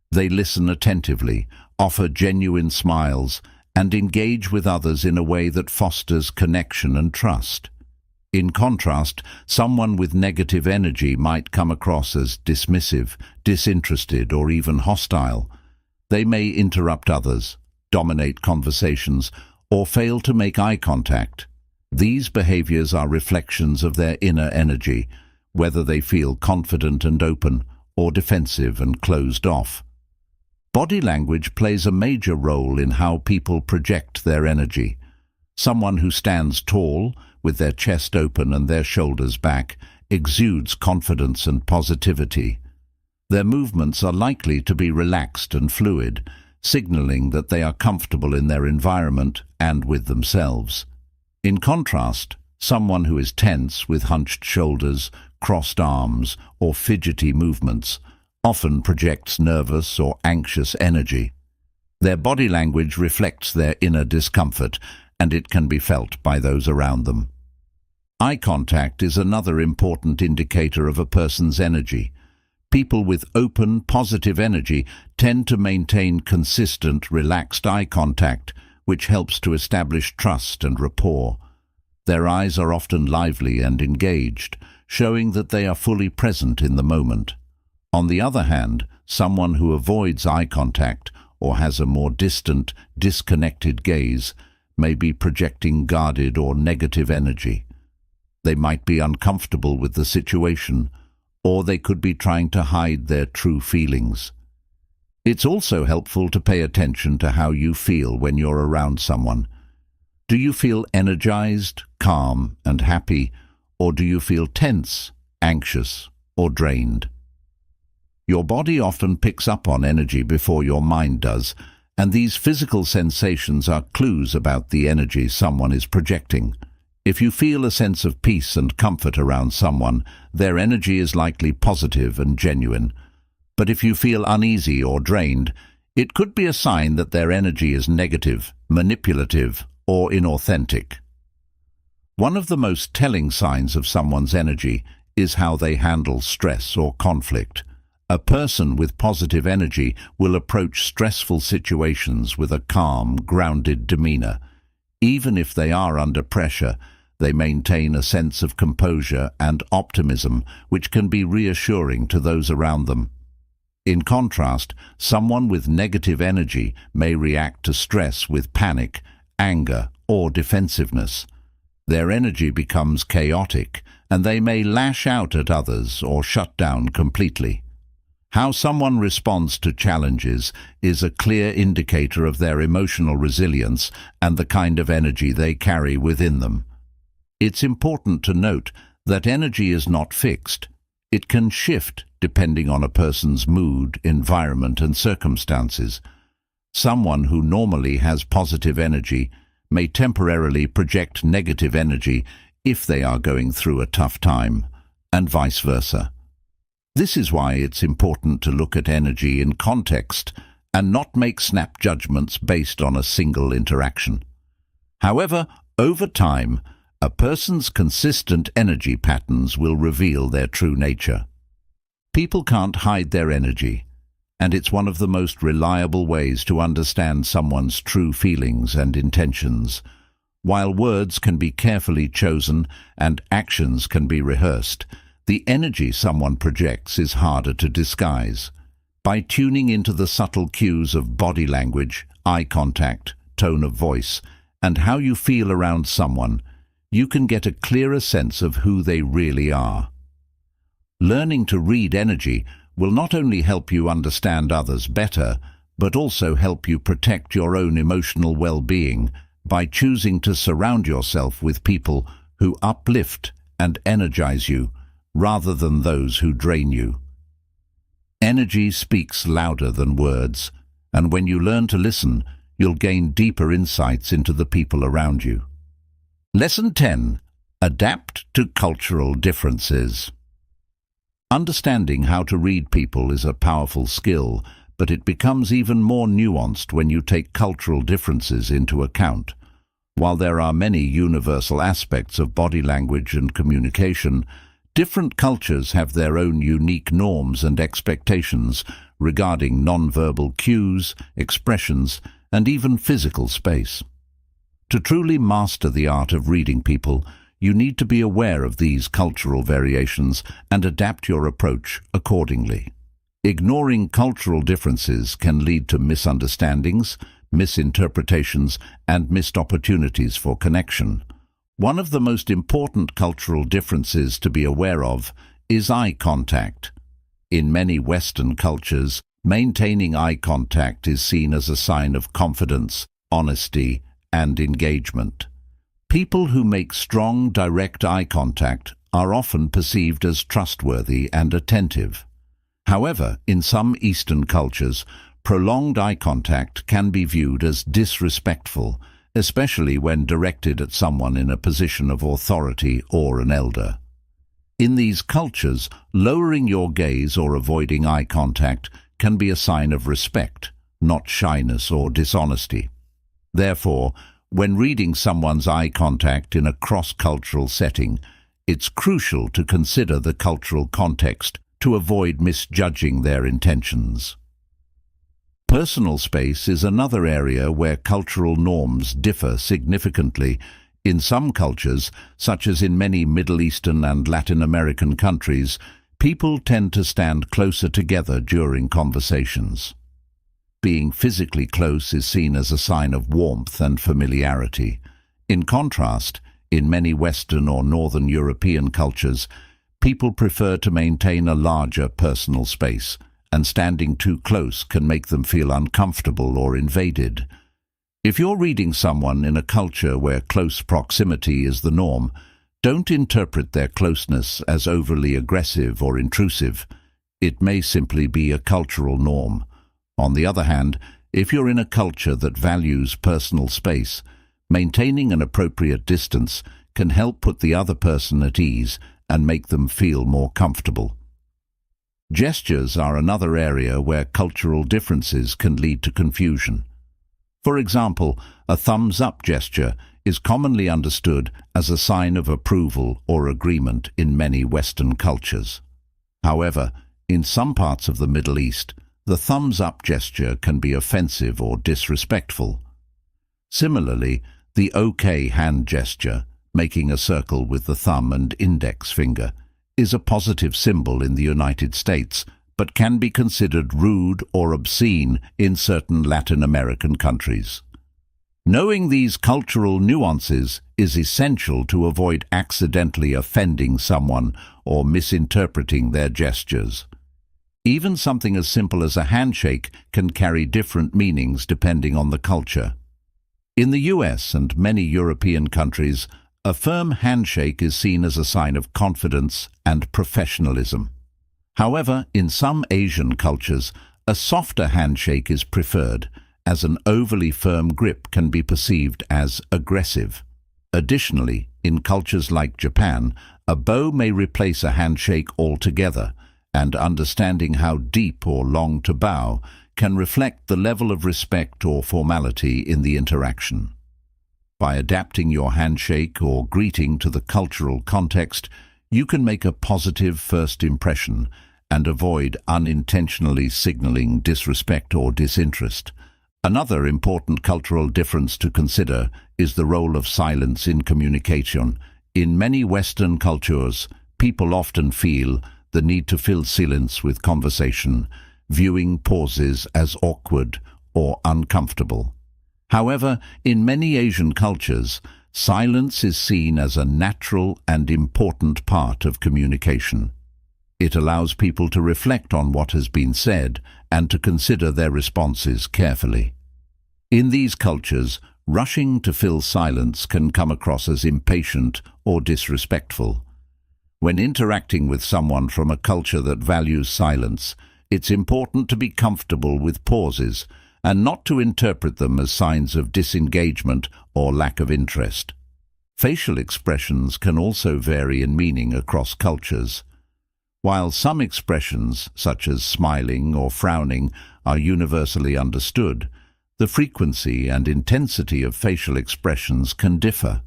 Speaker 1: They listen attentively, offer genuine smiles, and engage with others in a way that fosters connection and trust. In contrast, someone with negative energy might come across as dismissive, disinterested, or even hostile. They may interrupt others, dominate conversations, or fail to make eye contact. These behaviors are reflections of their inner energy, whether they feel confident and open or defensive and closed off. Body language plays a major role in how people project their energy. Someone who stands tall, with their chest open and their shoulders back, exudes confidence and positivity. Their movements are likely to be relaxed and fluid, signaling that they are comfortable in their environment and with themselves. In contrast, someone who is tense with hunched shoulders, crossed arms, or fidgety movements often projects nervous or anxious energy. Their body language reflects their inner discomfort, and it can be felt by those around them. Eye contact is another important indicator of a person's energy. People with open, positive energy tend to maintain consistent, relaxed eye contact, which helps to establish trust and rapport. Their eyes are often lively and engaged, showing that they are fully present in the moment. On the other hand, someone who avoids eye contact or has a more distant, disconnected gaze may be projecting guarded or negative energy. They might be uncomfortable with the situation, or they could be trying to hide their true feelings. It's also helpful to pay attention to how you feel when you're around someone. Do you feel energized, calm, and happy, or do you feel tense, anxious, or drained? Your body often picks up on energy before your mind does, and these physical sensations are clues about the energy someone is projecting. If you feel a sense of peace and comfort around someone, their energy is likely positive and genuine. But if you feel uneasy or drained, it could be a sign that their energy is negative, manipulative, or inauthentic. One of the most telling signs of someone's energy is how they handle stress or conflict. A person with positive energy will approach stressful situations with a calm, grounded demeanor. Even if they are under pressure, they maintain a sense of composure and optimism, which can be reassuring to those around them. In contrast, someone with negative energy may react to stress with panic, anger, or defensiveness. Their energy becomes chaotic, and they may lash out at others or shut down completely. How someone responds to challenges is a clear indicator of their emotional resilience and the kind of energy they carry within them. It's important to note that energy is not fixed. It can shift depending on a person's mood, environment, and circumstances. Someone who normally has positive energy may temporarily project negative energy if they are going through a tough time, and vice versa. This is why it's important to look at energy in context and not make snap judgments based on a single interaction. However, over time, a person's consistent energy patterns will reveal their true nature. People can't hide their energy, and it's one of the most reliable ways to understand someone's true feelings and intentions. While words can be carefully chosen and actions can be rehearsed, the energy someone projects is harder to disguise. By tuning into the subtle cues of body language, eye contact, tone of voice, and how you feel around someone, you can get a clearer sense of who they really are. Learning to read energy will not only help you understand others better, but also help you protect your own emotional well-being by choosing to surround yourself with people who uplift and energize you, rather than those who drain you. Energy speaks louder than words, and when you learn to listen, you'll gain deeper insights into the people around you. Lesson 10. Adapt to cultural differences. Understanding how to read people is a powerful skill, but it becomes even more nuanced when you take cultural differences into account. While there are many universal aspects of body language and communication, different cultures have their own unique norms and expectations regarding nonverbal cues, expressions, and even physical space. To truly master the art of reading people, you need to be aware of these cultural variations and adapt your approach accordingly. Ignoring cultural differences can lead to misunderstandings, misinterpretations, and missed opportunities for connection. One of the most important cultural differences to be aware of is eye contact. In many Western cultures, maintaining eye contact is seen as a sign of confidence, honesty, and engagement. People who make strong, direct eye contact are often perceived as trustworthy and attentive. However, in some Eastern cultures, prolonged eye contact can be viewed as disrespectful, especially when directed at someone in a position of authority or an elder. In these cultures, lowering your gaze or avoiding eye contact can be a sign of respect, not shyness or dishonesty. Therefore, when reading someone's eye contact in a cross-cultural setting, it's crucial to consider the cultural context to avoid misjudging their intentions. Personal space is another area where cultural norms differ significantly. In some cultures, such as in many Middle Eastern and Latin American countries, people tend to stand closer together during conversations. Being physically close is seen as a sign of warmth and familiarity. In contrast, in many Western or Northern European cultures, people prefer to maintain a larger personal space, and standing too close can make them feel uncomfortable or invaded. If you're reading someone in a culture where close proximity is the norm, don't interpret their closeness as overly aggressive or intrusive. It may simply be a cultural norm. On the other hand, if you're in a culture that values personal space, maintaining an appropriate distance can help put the other person at ease and make them feel more comfortable. Gestures are another area where cultural differences can lead to confusion. For example, a thumbs-up gesture is commonly understood as a sign of approval or agreement in many Western cultures. However, in some parts of the Middle East, the thumbs-up gesture can be offensive or disrespectful. Similarly, the OK hand gesture, making a circle with the thumb and index finger, is a positive symbol in the United States, but can be considered rude or obscene in certain Latin American countries. Knowing these cultural nuances is essential to avoid accidentally offending someone or misinterpreting their gestures. Even something as simple as a handshake can carry different meanings depending on the culture. In the US and many European countries, a firm handshake is seen as a sign of confidence and professionalism. However, in some Asian cultures, a softer handshake is preferred, as an overly firm grip can be perceived as aggressive. Additionally, in cultures like Japan, a bow may replace a handshake altogether, and understanding how deep or long to bow can reflect the level of respect or formality in the interaction. By adapting your handshake or greeting to the cultural context, you can make a positive first impression and avoid unintentionally signaling disrespect or disinterest. Another important cultural difference to consider is the role of silence in communication. In many Western cultures, people often feel the need to fill silence with conversation, viewing pauses as awkward or uncomfortable. However, in many Asian cultures, silence is seen as a natural and important part of communication. It allows people to reflect on what has been said and to consider their responses carefully. In these cultures, rushing to fill silence can come across as impatient or disrespectful. When interacting with someone from a culture that values silence, it's important to be comfortable with pauses and not to interpret them as signs of disengagement or lack of interest. Facial expressions can also vary in meaning across cultures. While some expressions, such as smiling or frowning, are universally understood, the frequency and intensity of facial expressions can differ.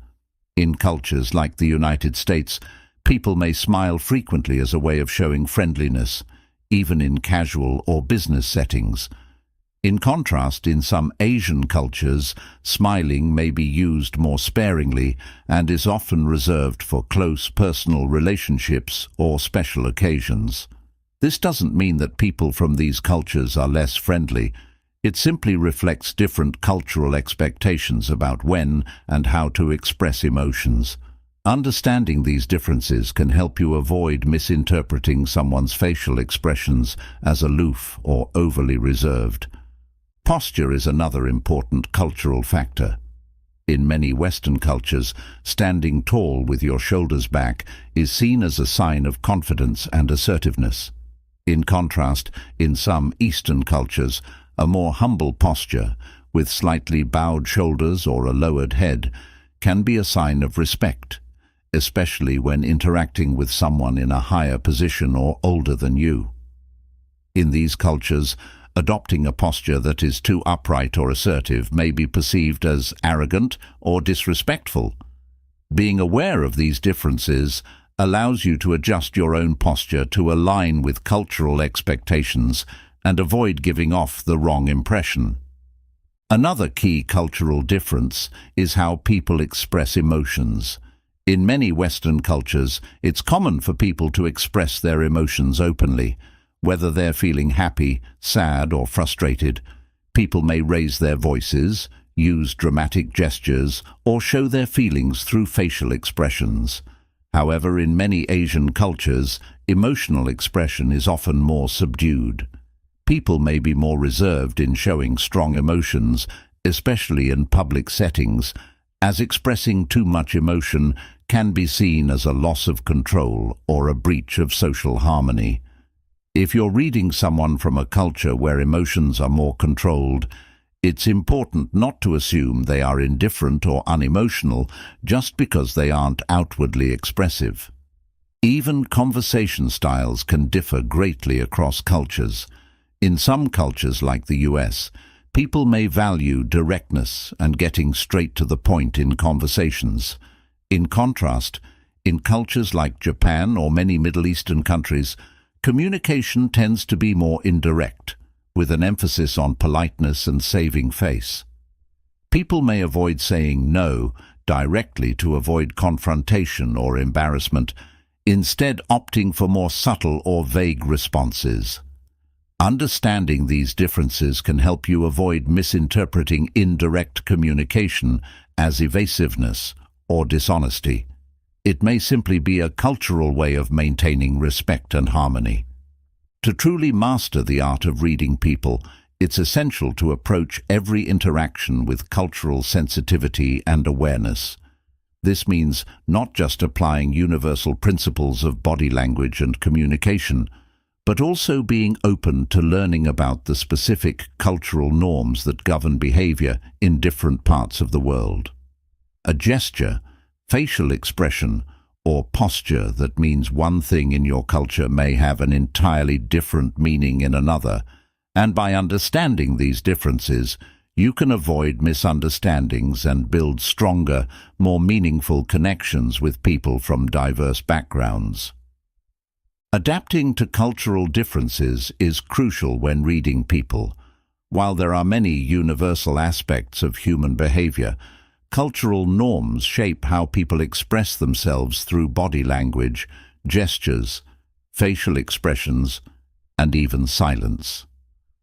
Speaker 1: In cultures like the United States, people may smile frequently as a way of showing friendliness, even in casual or business settings. In contrast, in some Asian cultures, smiling may be used more sparingly and is often reserved for close personal relationships or special occasions. This doesn't mean that people from these cultures are less friendly. It simply reflects different cultural expectations about when and how to express emotions. Understanding these differences can help you avoid misinterpreting someone's facial expressions as aloof or overly reserved. Posture is another important cultural factor. In many Western cultures, standing tall with your shoulders back is seen as a sign of confidence and assertiveness. In contrast, in some Eastern cultures, a more humble posture, with slightly bowed shoulders or a lowered head, can be a sign of respect, especially when interacting with someone in a higher position or older than you. In these cultures, adopting a posture that is too upright or assertive may be perceived as arrogant or disrespectful. Being aware of these differences allows you to adjust your own posture to align with cultural expectations and avoid giving off the wrong impression. Another key cultural difference is how people express emotions. In many Western cultures, it's common for people to express their emotions openly. Whether they're feeling happy, sad, or frustrated, people may raise their voices, use dramatic gestures, or show their feelings through facial expressions. However, in many Asian cultures, emotional expression is often more subdued. People may be more reserved in showing strong emotions, especially in public settings, as expressing too much emotion can be seen as a loss of control or a breach of social harmony. If you're reading someone from a culture where emotions are more controlled, It's important not to assume they are indifferent or unemotional just because they aren't outwardly expressive. Even conversation styles can differ greatly across cultures. In some cultures, like the US, people may value directness and getting straight to the point in conversations. In contrast, in cultures like Japan or many Middle Eastern countries, communication tends to be more indirect, with an emphasis on politeness and saving face. People may avoid saying no directly to avoid confrontation or embarrassment, instead opting for more subtle or vague responses. Understanding these differences can help you avoid misinterpreting indirect communication as evasiveness or dishonesty. It may simply be a cultural way of maintaining respect and harmony. To truly master the art of reading people, it's essential to approach every interaction with cultural sensitivity and awareness. This means not just applying universal principles of body language and communication, but also being open to learning about the specific cultural norms that govern behavior in different parts of the world. A gesture, facial expression, or posture that means one thing in your culture may have an entirely different meaning in another, and by understanding these differences, you can avoid misunderstandings and build stronger, more meaningful connections with people from diverse backgrounds. Adapting to cultural differences is crucial when reading people. While there are many universal aspects of human behavior, cultural norms shape how people express themselves through body language, gestures, facial expressions, and even silence.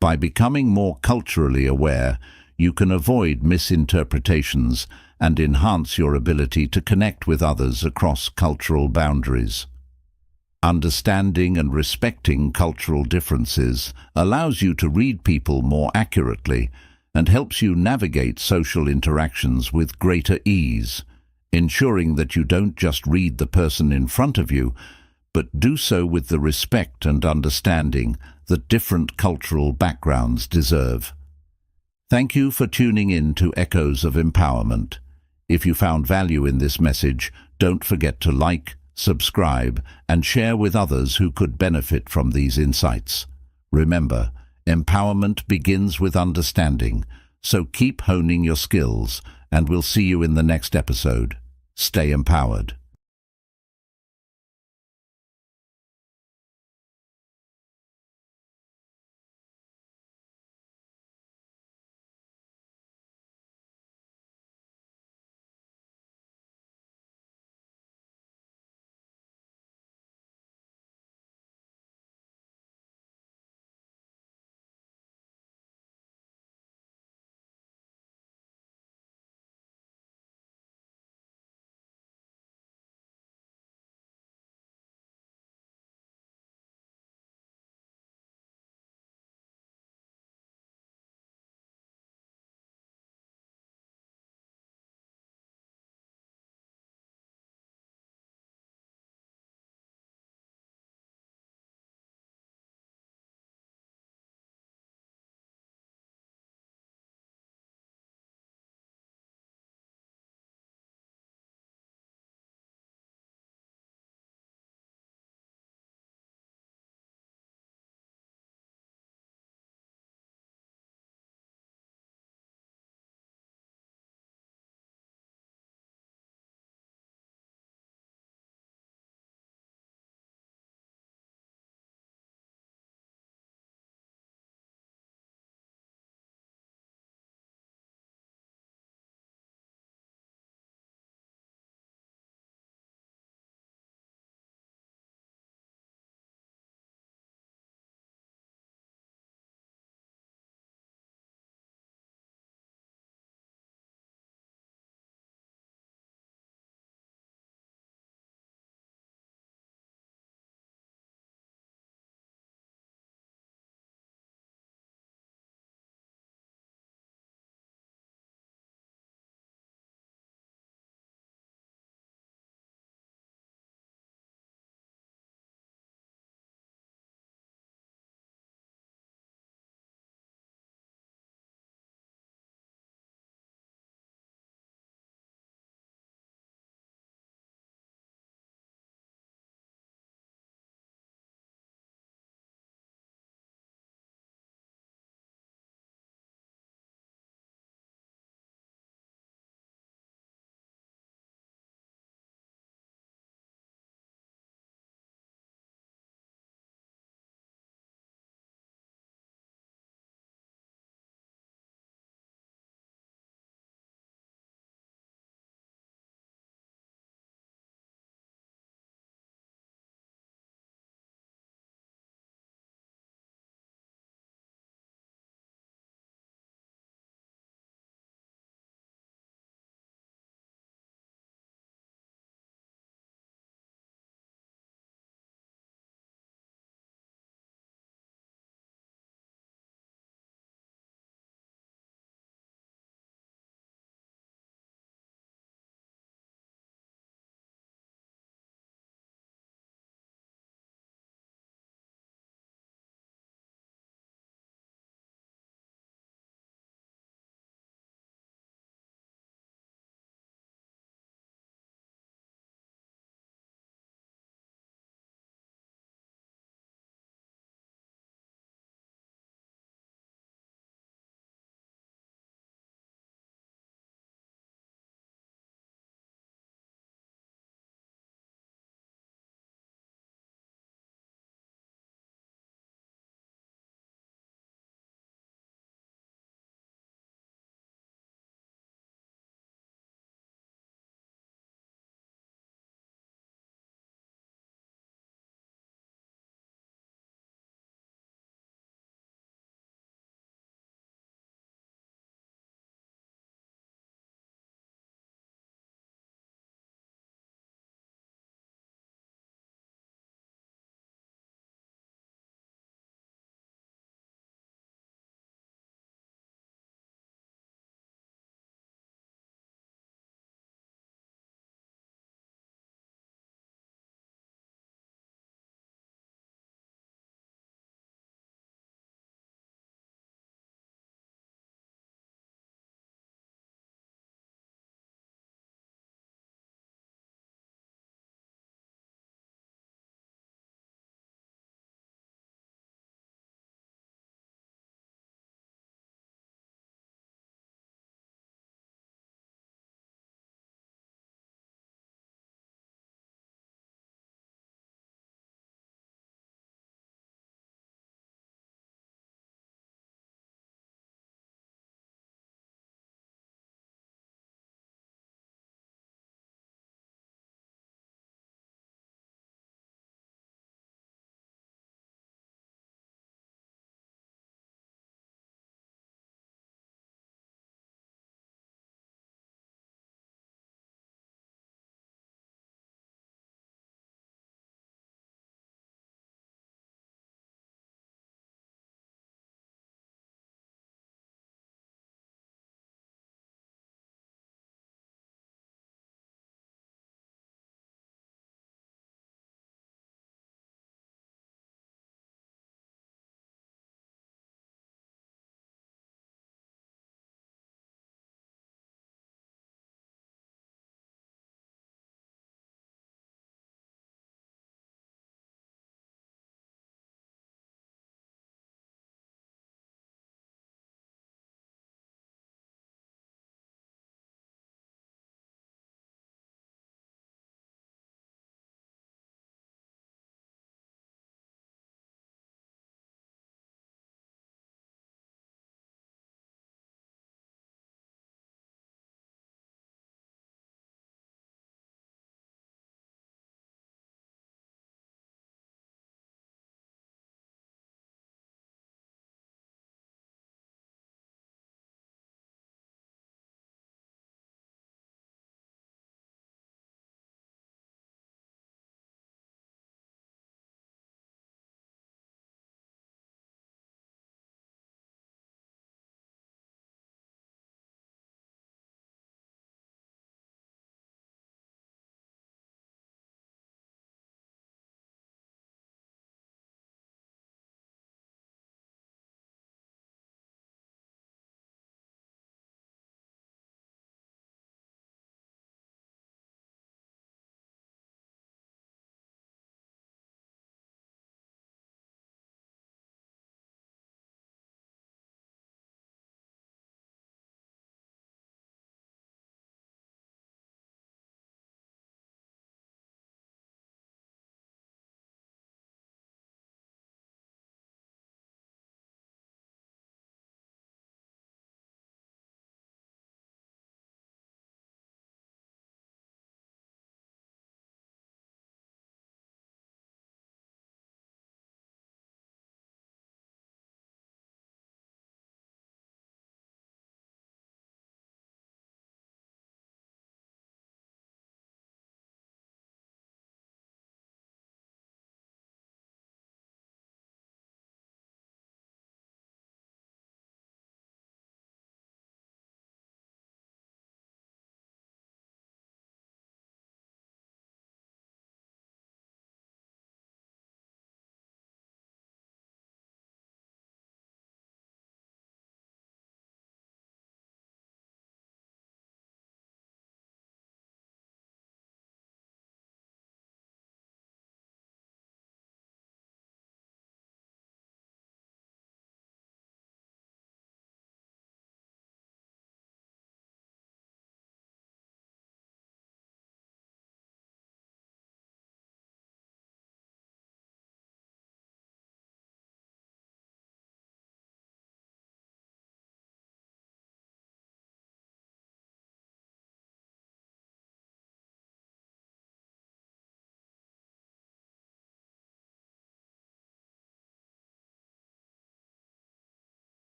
Speaker 1: By becoming more culturally aware, you can avoid misinterpretations and enhance your ability to connect with others across cultural boundaries. Understanding and respecting cultural differences allows you to read people more accurately and helps you navigate social interactions with greater ease, ensuring that you don't just read the person in front of you, but do so with the respect and understanding that different cultural backgrounds deserve. Thank you for tuning in to Echoes of Empowerment. If you found value in this message, don't forget to like, subscribe, and share with others who could benefit from these insights. Remember, empowerment begins with understanding, so keep honing your skills, and we'll see you in the next episode. Stay empowered.